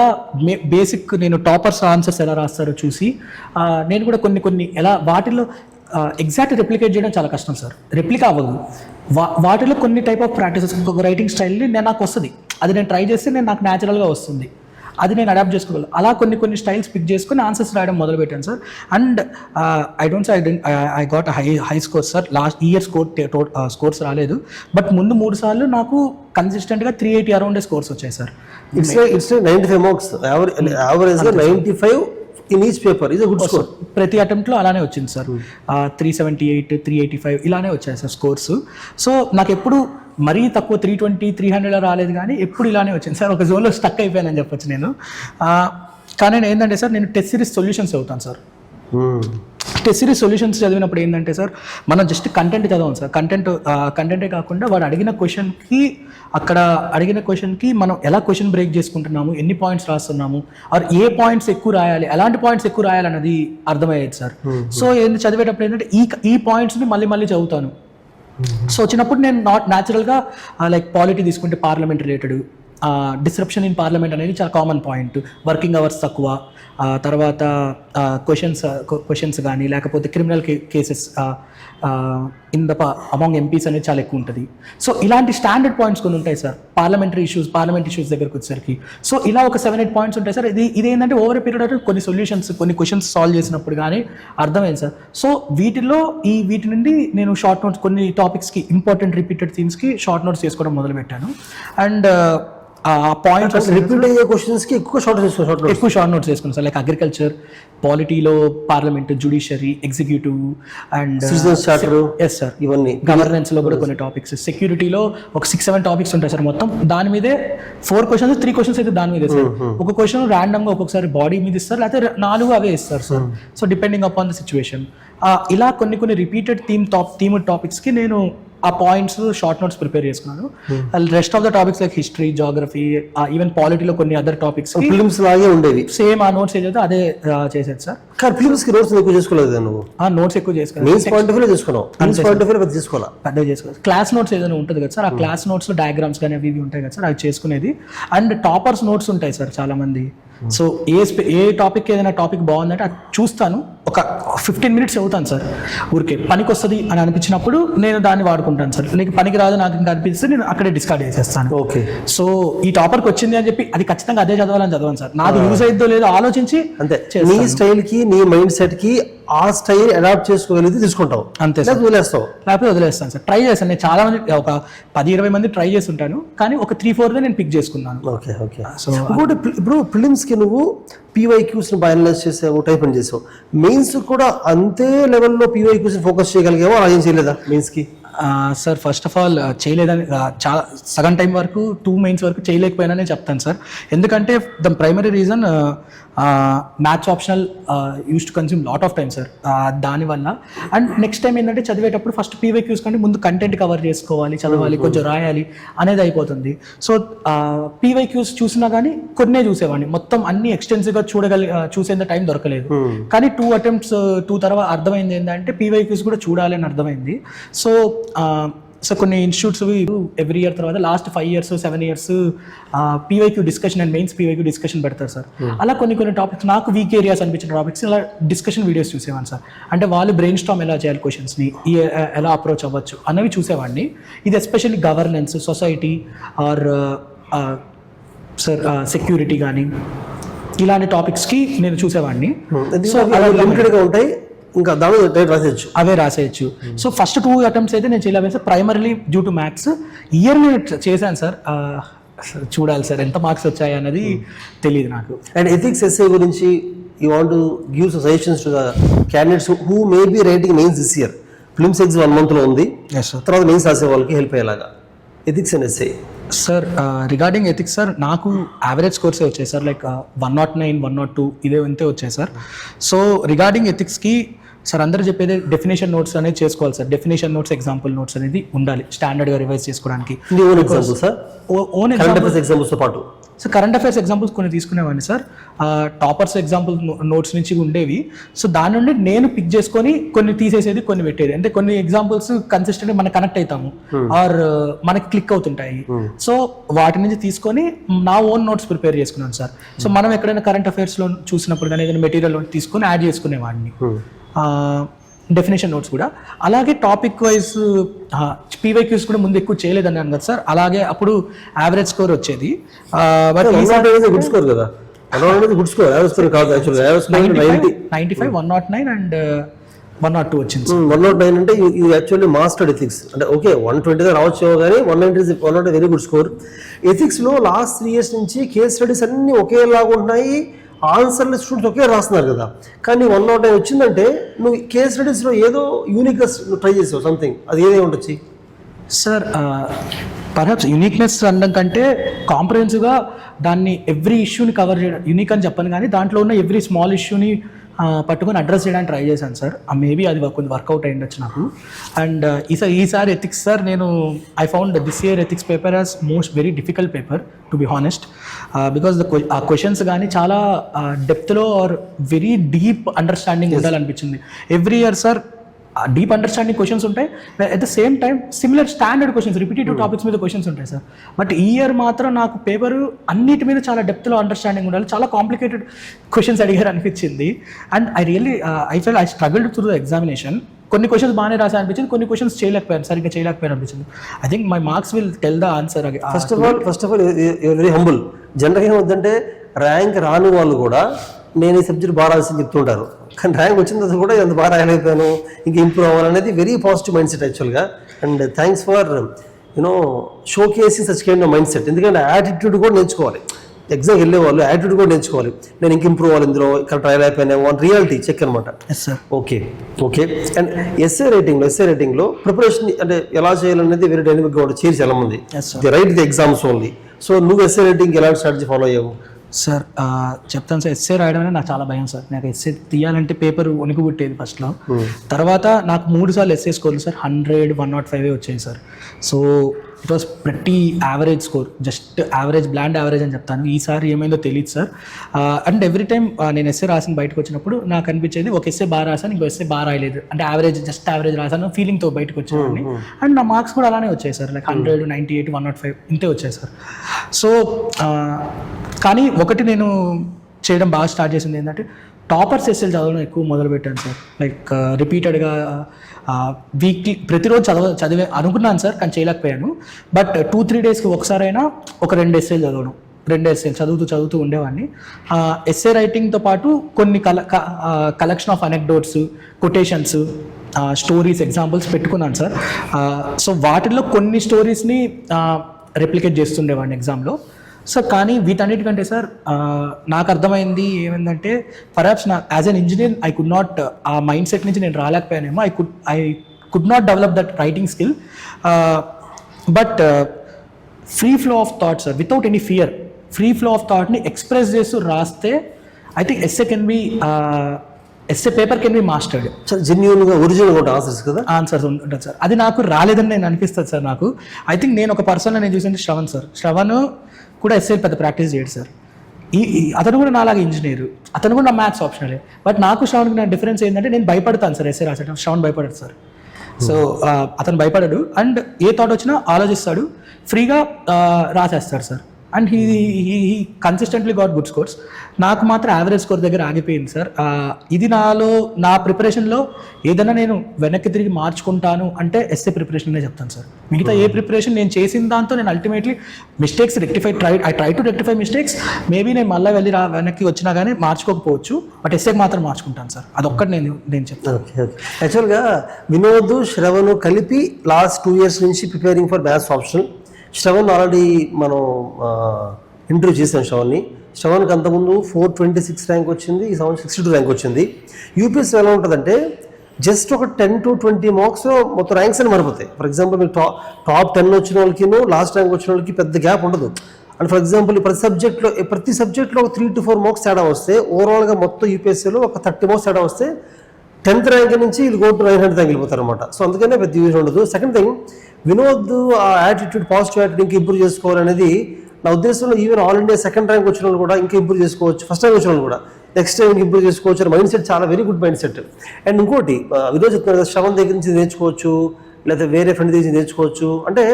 బేసిక్ నేను టాపర్స్ ఆన్సర్స్ ఎలా రాస్తారో చూసి నేను కూడా కొన్ని ఎలా వాటిల్లో ఎగ్జాక్ట్ రెప్లికేట్ చేయడం చాలా కష్టం సార్. రెప్లికా అవ్వదు. వాటిలో కొన్ని టైప్ ఆఫ్ ప్రాక్టీసెస్, ఇంకొక రైటింగ్ స్టైల్ని నాకు వస్తుంది, అది నేను ట్రై చేస్తే నాకు న్యాచురల్గా వస్తుంది, అది నేను అడాప్ట్ చేసుకోగలను. అలా కొన్ని స్టైల్స్ పిక్ చేసుకుని ఆన్సర్స్ రాయడం మొదలుపెట్టాను sir. And I got high scores sir. Last year scores రాలేదు, బట్ ముందు 3 సార్లు నాకు కన్సిస్టెంట్గా 380 అరౌండ్ స్కోర్స్ వచ్చాయి sir. It's 95 marks, average 95 in each paper is a good score. ప్రతి అటెంప్ట్లో అలానే వచ్చింది సార్. 378, 385 ఇలానే వచ్చాయి సార్ స్కోర్స్. సో నాకు ఎప్పుడు మరీ తక్కువ 320, 300 రాలేదు, కానీ ఎప్పుడు ఇలానే వచ్చింది సార్. ఒక జోన్లో స్టక్ అయిపోయానని చెప్పొచ్చు నేను. కానీ నేను ఏంటంటే సార్, నేను టెస్ట్ సిరీస్ సొల్యూషన్స్ చదువుతాను సార్. టెస్ట్ సిరీస్ సొల్యూషన్స్ చదివినప్పుడు ఏంటంటే సార్, మనం జస్ట్ కంటెంట్ చదవం సార్. కంటెంటే కాకుండా వాడు అడిగిన క్వశ్చన్కి మనం ఎలా క్వశ్చన్ బ్రేక్ చేసుకుంటున్నాము, ఎన్ని పాయింట్స్ రాస్తున్నాము, ఆర్ ఏ పాయింట్స్ ఎక్కువ రాయాలి, ఎలాంటి పాయింట్స్ ఎక్కువ రాయాలి అన్నది అర్థమయ్యేది సార్. సో చదివేటప్పుడు ఏంటంటే ఈ పాయింట్స్ని మళ్ళీ చదువుతాను. సో వచ్చినప్పుడు నేను న్యాచురల్గా లైక్ పాలిటీ తీసుకుంటే parliament related, disruption in parliament అనేది చాలా కామన్ పాయింట్, వర్కింగ్ అవర్స్ తక్కువ, తర్వాత క్వశ్చన్స్ కానీ లేకపోతే criminal cases in the among MPs అనేది చాలా ఎక్కువ ఉంటుంది. సో ఇలాంటి స్టాండర్డ్ పాయింట్స్ కొన్ని ఉంటాయి సార్ పార్లమెంట్ ఇష్యూస్ దగ్గరకు వచ్చేసరికి. సో ఇలా ఒక 7-8 పాయింట్స్ ఉంటాయి సార్. ఇది ఏంటంటే ఓవర్ పీరియడ్ ఆఫ్ కొన్ని క్వశ్చన్స్ సాల్వ్ చేసినప్పుడు కానీ అర్థమైంది సార్. సో వీటి నుండి నేను షార్ట్ నోట్స్, కొన్ని టాపిక్స్కి ఇంపార్టెంట్ రిపీటెడ్ థీమ్స్కి షార్ట్ నోట్స్ చేసుకోవడం మొదలుపెట్టాను. అండ్ పాయింట్స్ రిపీట్ అయ్యే క్వశ్చన్స్కి ఎక్కువ షార్ట్ నోట్స్ వేసుకున్నాను సార్. లైక్ అగ్రికల్చర్, పాలిటీలో parliament, judiciary, executive and yes sir, ఇవన్నీ గవర్నెన్స్లో కూడా కొన్ని టాపిక్స్, సెక్యూరిటీలో ఒక 6-7 టాపిక్స్ ఉంటాయి సార్. మొత్తం దాని మీదే 4 questions, 3 questions అయితే దాని మీదే సార్. ఒక క్వశ్చన్ ర్యాండమ్గా ఒక్కొక్కసారి బాడీ మీద ఇస్తారు, లేకపోతే 4 అవే ఇస్తారు sir. So depending upon the situation ఇలా కొన్ని రిపీటెడ్ థీమ్ టాపిక్స్కి నేను ఆ పాయింట్స్ షార్ట్ నోట్స్ ప్రిపేర్ చేసుకున్నాను. Rest of the topics like history, geography, even పాలిటీలో కొన్ని అదర్ టాపిక్స్ ఫిలిమ్స్ లాగే ఉండేవి, సేమ్ ఆ నోట్స్ ఏదైతే అదే చేసేది సార్. కానీ ఫిలిమ్స్ కి నోట్స్ ఎక్కువ చేసుకోలేదు నువ్వు? నోట్స్ ఎక్కువ చేసుకోవాలి, పెద్దగా చేసుకోవాలి. క్లాస్ నోట్స్ ఏదైనా ఉంటుంది కదా సార్, ఆ క్లాస్ నోట్స్ లో డయాగ్రామ్స్ కానీ అవి ఉంటాయి కదా సార్, అవి చేసుకునేది. అండ్ టాపర్స్ నోట్స్ ఉంటాయి సార్ చాలా మంది. సో ఏ టాపిక్ ఏదైనా టాపిక్ బాగుందంటే అది చూస్తాను, ఒక 15 minutes చదువుతాను సార్. ఊరికే పనికి వస్తుంది అని అనిపించినప్పుడు నేను దాన్ని వాడుకుంటాను సార్. నీకు పనికి రాదు నాకు ఇంకా అనిపిస్తే నేను అక్కడే డిస్కార్డ్ చేసేస్తాను. ఓకే. సో ఈ టాపర్కి వచ్చింది అని చెప్పి అది ఖచ్చితంగా అదే చదవాలని సార్. నాది యూజ్ అయిద్దో లేదో ఆలోచించి అంతే. నీ స్టైల్ కి, నీ మైండ్ సెట్ కి ఆ స్టైల్ అడాప్ట్ చేసుకోగలిగితే తీసుకుంటావు, అంతే. లేకపోతే వదిలేస్తాను సార్. ట్రై చేస్తాను. నేను చాలా మంది, ఒక 10-20 మంది ట్రై చేసి ఉంటాను, కానీ ఒక 3-4 నేను పిక్ చేసుకున్నాను. ఓకే. సో ఇప్పుడు ఫిలిమ్స్ కి నువ్వు PYQs బాగా అనలైజ్ చేసావు, టైప్ అని చేసావు. మెయిన్స్ కూడా అంతే లెవెల్లో PYQs ఫోకస్ చేయగలిగావో, అలా ఏం చేయలేదా మెయిన్స్ కి? సార్ ఫస్ట్ ఆఫ్ ఆల్ చేయలేదని చాలా సగం టైం వరకు 2 మెయిన్స్ వరకు చేయలేకపోయినానే చెప్తాను సార్. ఎందుకంటే the primary reason maths optional use to consume lot of time sir. దానివల్ల అండ్ నెక్స్ట్ టైం ఏంటంటే చదివేటప్పుడు ఫస్ట్ పీవైక్యూస్ కంటే ముందు కంటెంట్ కవర్ చేసుకోవాలి, చదవాలి, కొంచెం రాయాలి అనేది అయిపోతుంది. సో పీవైక్యూస్ చూసినా కానీ కొన్నే చూసేవాడిని, మొత్తం అన్ని ఎక్స్టెన్సివ్గా చూసేంత టైం దొరకలేదు. కానీ 2 attempts తర్వాత అర్థమైంది ఏంటంటే పీవైక్యూస్ కూడా చూడాలి అని అర్థమైంది. సో కొన్ని ఇన్స్టిట్యూట్స్ ఎవ్రీ ఇయర్ తర్వాత last 5 years 7 years PYQ discussion and mains PYQ discussion పెడతారు సార్. అలా కొన్ని టాపిక్స్ నాకు వీక్ ఏరియాస్ అనిపించిన టాపిక్స్ ఇలా డిస్కషన్ వీడియోస్ చూసేవాడిని సార్. అంటే వాళ్ళు బ్రెయిన్ స్టామ్ ఎలా చేయాలి, క్వశ్చన్స్ని ఎలా అప్రోచ్ అవ్వచ్చు అన్నవి చూసేవాడిని. ఇది especially governance, society or sir security కానీ ఇలాంటి టాపిక్స్కి నేను చూసేవాడిని. సో లిమిటెడ్గా ఉంటాయి, ఇంకా దాని రాసేయచ్చు, అవే రాసేయచ్చు. సో ఫస్ట్ 2 attempts అయితే నేను చేయలేదు sir, primarily due to maths. Year నేను చేశాను సార్, చూడాలి సార్ ఎంత మార్క్స్ వచ్చాయి అన్నది తెలియదు నాకు. అండ్ ఎథిక్స్ ఎస్ఏ గురించి you want to give suggestions to the candidates who may be writing mains this year. Films exam 1 month ఉంది, తర్వాత మెయిన్స్ రాసే వాళ్ళకి హెల్ప్ అయ్యేలాగా ethics and essay. Sir regarding ethics sir నాకు యావరేజ్ స్కోర్సే వచ్చాయి sir, like 109 102 ఇదే అంతే వచ్చాయి సార్. సో రిగార్డింగ్ ఎథిక్స్కి సార్ అందరూ చెప్పేది డెఫినేషన్ నోట్స్ అనేది చేసుకోవాలి sir. Definition notes, example notes అనేది ఉండాలి స్టాండర్డ్గా రివైజ్ చేసుకోవడానికి. ఓన్ ఎగ్జాంపుల్స్ పాటు సో కరెంట్ అఫైర్స్ ఎగ్జాంపుల్స్ కొన్ని తీసుకునేవాడిని సార్. టాపర్స్ ఎగ్జాంపుల్ నోట్స్ నుంచి ఉండేవి. సో దాని నుండి నేను పిక్ చేసుకొని కొన్ని తీసేసేది, కొన్ని పెట్టేది. అంటే కొన్ని ఎగ్జాంపుల్స్ కన్సిస్టెంట్గా మనకు కనెక్ట్ అవుతాము ఆర్ మనకి క్లిక్ అవుతుంటాయి. సో వాటి నుంచి తీసుకొని నా ఓన్ నోట్స్ ప్రిపేర్ చేసుకున్నాను సార్. సో మనం ఎక్కడైనా కరెంట్ అఫైర్స్లో చూసినప్పుడు కానీ ఏదైనా మెటీరియల్ తీసుకొని యాడ్ చేసుకునేవాడిని. డెఫినేషన్ నోట్స్ కూడా అలాగే టాపిక్ వైజ్ పీవైక్యూస్ కూడా ముందు ఎక్కువ చేయలేదని అన్నారు సార్. అలాగే అప్పుడు యావరేజ్ స్కోర్ వచ్చేది. బట్ గుడ్ స్కోర్ కదా, గుడ్ స్కోర్, యావరేజ్ స్కోర్ కాదు యాక్చువల్లీ. 95 109 అండ్ 102 వచ్చింది. 109 అంటే ఇది యాక్చువల్లీ మాస్టర్డ్ ఎథిక్స్. అంటే ఓకే 120 రావచ్చు కానీ 190 వెరీ గుడ్ స్కోర్. ఎథిక్స్లో లాస్ట్ 3 years నుంచి కేస్ స్టడీస్ అన్నీ ఒకేలాగా ఉన్నాయి, ఆన్సర్లు స్టూడెంట్స్ ఒకే రాస్తున్నారు కదా. కానీ 109 వచ్చిందంటే నువ్వు కేస్ స్టడీస్లో ఏదో యూనిక్గా ట్రై చేసావు సంథింగ్, అది ఏదే ఉండొచ్చు సార్. పర్హాప్స్ యూనిక్నెస్ అనడం కంటే కాంప్రహెన్సివ్గా దాన్ని ఎవ్రీ ఇష్యూని కవర్ చేయడం, యూనిక్ అని చెప్పను కానీ దాంట్లో ఉన్న ఎవ్రీ స్మాల్ ఇష్యూని పట్టుకొని అడ్రస్ చేయడానికి ట్రై చేశాను సార్. మేబీ అది కొంచెం వర్కౌట్ అయ్యిండొచ్చు నాకు. అండ్ ఈసారి ఎథిక్స్ సార్ నేను I found this year ethics paper as very difficult paper to be honest. Because ఆ క్వశ్చన్స్ కానీ చాలా డెప్త్లో ఆర్ వెరీ డీప్ అండర్స్టాండింగ్ ఉండాలనిపించింది. Every year sir deep understanding questions ఉంటాయి, at the same time similar standard questions, repetitive topics మీద questions ఉంటాయి sir. But ఈ year మాత్రం నాకు పేపరు అన్నిటి మీద చాలా డెప్త్లో అండర్స్టాండింగ్ ఉండాలి, చాలా కాంప్లికేటెడ్ క్వశ్చన్స్ అడిగారు అనిపించింది. And I fell I struggled through the examination. కొన్ని క్వశ్చన్స్ బాగానే రాసా అనిపించింది, కొన్ని క్వశ్చన్స్ సరిగ్గా చేయలేకపోయాను అనిపించింది. I think my marks will tell the answer. First of all you're very humble. జనరల్గా ఏమవుతుందంటే ర్యాంక్ రాని వాళ్ళు కూడా నేను ఈ సబ్జెక్ట్ బాగా రాసి చెప్తుంటారు, కానీ ర్యాంక్ వచ్చిన తర్వాత కూడా ఎంత బాగా రాయలేకపోయాను, ఇంకా ఇంప్రూవ్ అవ్వాలనేది వెరీ పాజిటివ్ మైండ్ సెట్ యాక్చువల్గా. And thanks for showcasing such kind of mindset. ఎందుకంటే యాటిట్యూడ్ కూడా నేర్చుకోవాలి, ఎగ్జామ్కి వెళ్ళే వాళ్ళు యాటిట్యూడ్ కూడా నేర్చుకోవాలి. నేను ఇంక ఇంప్రూవ్ అవ్వాలి, ఇందులో ఇక్కడ ట్రయల్ అయిపోయినా వన్ రియాలిటీ చెక్ అనమాట. ఓకే. అండ్ ఎస్ఏ రైటింగ్లో ప్రిపరేషన్ అంటే ఎలా చేయాలనేది వెరీ డైనమిక్గా ఉంటుంది. చేరి చాలా మంది right the exams only. So నువ్వు ఎస్ఏ రైటింగ్ ఎలాంటి స్ట్రాటజీ ఫాలో అయ్యావు? సార్ చెప్తాను సార్, ఎస్సే రాయడం అనేది నాకు చాలా భయం సార్. నాకు ఎస్సే తీయాలంటే పేపర్ వణుకు పుట్టేది ఫస్ట్లో. తర్వాత నాకు 3 సార్లు ఎస్సే స్కోర్లు సార్ 100 105 వచ్చాయి sir. So it was pretty average score, just average, bland average అని చెప్తాను. ఈసారి ఏమైందో తెలియదు సార్. అండ్ ఎవ్రీ టైం నేను ఎస్సే రాసిన బయటకు వచ్చినప్పుడు నాకు అనిపించేది ఒక ఎస్సే బాగా రాసాను, ఇంకో ఎస్సే బాగా రాయలేదు, అంటే యావరేజ్, జస్ట్ యావరేజ్ రాసాను ఫీలింగ్తో బయటకు వచ్చేవాడిని. అండ్ నా మార్క్స్ కూడా అలానే వచ్చాయి సార్, లైక్ 100 98 105 ఇంతే వచ్చాయి సార్. సో కానీ ఒకటి నేను చేయడం బాగా స్టార్ట్ చేసింది ఏంటంటే టాపర్స్ ఎస్ఎల్ చదవడం ఎక్కువ మొదలుపెట్టాను సార్. లైక్ రిపీటెడ్గా వీక్లీ ప్రతిరోజు చదివే అనుకున్నాను సార్, కానీ చేయలేకపోయాను. బట్ 2-3 డేస్కి ఒకసారైనా ఒక 2 ఎస్ఏలు చదవడం, 2 ఎస్ఏలు చదువుతూ ఉండేవాడిని. ఎస్ఏ రైటింగ్తో పాటు కొన్ని collection of anecdotes, quotations, stories, examples పెట్టుకున్నాను సార్. సో వాటిల్లో కొన్ని స్టోరీస్ని రెప్లికేట్ చేస్తుండేవాడిని ఎగ్జామ్లో. సో కానీ వీటన్నిటికంటే సార్ నాకు అర్థమైంది ఏమైందంటే perhaps as an engineer I could not, ఆ మైండ్ సెట్ నుంచి నేను రాలేకపోయానేమో. I could not develop that writing skill. But free flow of thoughts sir, without any fear free flow of థాట్ని ఎక్స్ప్రెస్ చేస్తూ రాస్తే I think SA paper can be mastered. జెన్యూన్గా ఒరిజినల్గా ఉంటాయి ఆన్సర్స్ కదా. ఆన్సర్స్ ఉంటుంది సార్. అది నాకు రాలేదని నేను అనిపిస్తుంది సార్. నాకు ఐ థింక్ నేను ఒక పర్సన్ నేను చూసింది శ్రవణ్ సార్. శ్రవణ్ కూడా ఎస్ఏ పెద్ద ప్రాక్టీస్ చేయడు సార్. అతను కూడా నాలాగా ఇంజనీర్, అతను కూడా నా మ్యాథ్స్ ఆప్షనలే. బట్ నాకు శ్రవణ్కి నా డిఫరెన్స్ ఏంటంటే నేను భయపడతాను సార్ ఎస్ఏ రాసేటప్పుడు, శ్రవణ్ భయపడడు సార్. సో అతను భయపడడు అండ్ ఏ థాట్ వచ్చినా ఆలోచిస్తాడు, ఫ్రీగా రాసేస్తాడు sir. And he consistently got good scores. నాకు మాత్రం యావరేజ్ స్కోర్ దగ్గర ఆగిపోయింది సార్. ఇది నా ప్రిపరేషన్లో ఏదైనా నేను వెనక్కి తిరిగి మార్చుకుంటాను అంటే ఎస్ఏ ప్రిపరేషన్నే చెప్తాను సార్. మిగతా ఏ ప్రిపరేషన్ నేను చేసిన దాంతో నేను ultimately mistakes I try to rectify mistakes. Maybe నేను మళ్ళీ వెళ్ళి వెనక్కి వచ్చినా కానీ మార్చుకోకపోవచ్చు, బట్ ఎస్ఏకి మాత్రం మార్చుకుంటాను సార్. అదొక్కటి నేను చెప్తాను. Okay okay. యాక్చువల్గా వినోద్, శ్రవణ్ కలిపి లాస్ట్ 2 years నుంచి preparing for maths optional. Shravan already మనం ఇంటర్వ్యూ చేసాం శ్రవణ్ని. శ్రవణ్కి అంతకుముందు 426 ర్యాంక్ వచ్చింది, ఈ సంవత్సరం 62 ర్యాంక్ వచ్చింది. యూపీఎస్సీ ఎలా ఉంటుందంటే జస్ట్ ఒక 10 to 20 మార్క్స్లో మొత్తం ర్యాంక్స్ అని మారిపోతాయి. ఫర్ ఎగ్జాంపుల్ మీకు టాప్ 10 వచ్చిన వాళ్ళకి లాస్ట్ ర్యాంక్ వచ్చిన వాళ్ళకి పెద్ద గ్యాప్ ఉండదు. అండ్ ఫర్ ఎగ్జాంపుల్ ప్రతి సబ్జెక్ట్లో ఒక 3 to 4 మార్క్స్ తేడా వస్తే ఓవరాల్గా మొత్తం యూపీఎస్సీలో ఒక 30 మార్క్స్ తేడా వస్తే 10th ర్యాంక్ నుంచి ఇది గో టు 900 ర్యాంక్ వెళ్ళిపోతారు అనమాట. సో అందుకనే పెద్ద యూజ్ ఉండదు. సెకండ్ థింగ్, వినోద్ ఆ యాటిట్యూడ్, పాజిటివ్ యాటిట్యూడ్ ఇంకా ఇంప్రూవ్ చేసుకోవాలనేది నా ఉద్దేశంలో. Even all India 2nd rank వచ్చిన వాళ్ళు కూడా ఇంకా ఇంప్రూవ్ చేసుకోవచ్చు, ఫస్ట్ ర్యాంక్ వచ్చిన వాళ్ళు కూడా నెక్స్ట్ టైం ఇంప్రూవ్ చేసుకోవచ్చు అని మైండ్ సెట్ చాలా very good mind set. And ఇంకోటి వినోద్ చెప్తున్నారు కదా, శ్రవణ్ దగ్గర నుంచి నేర్చుకోవచ్చు లేదా వేరే ఫ్రెండ్ దగ్గర నుంచి నేర్చుకోవచ్చు. అంటే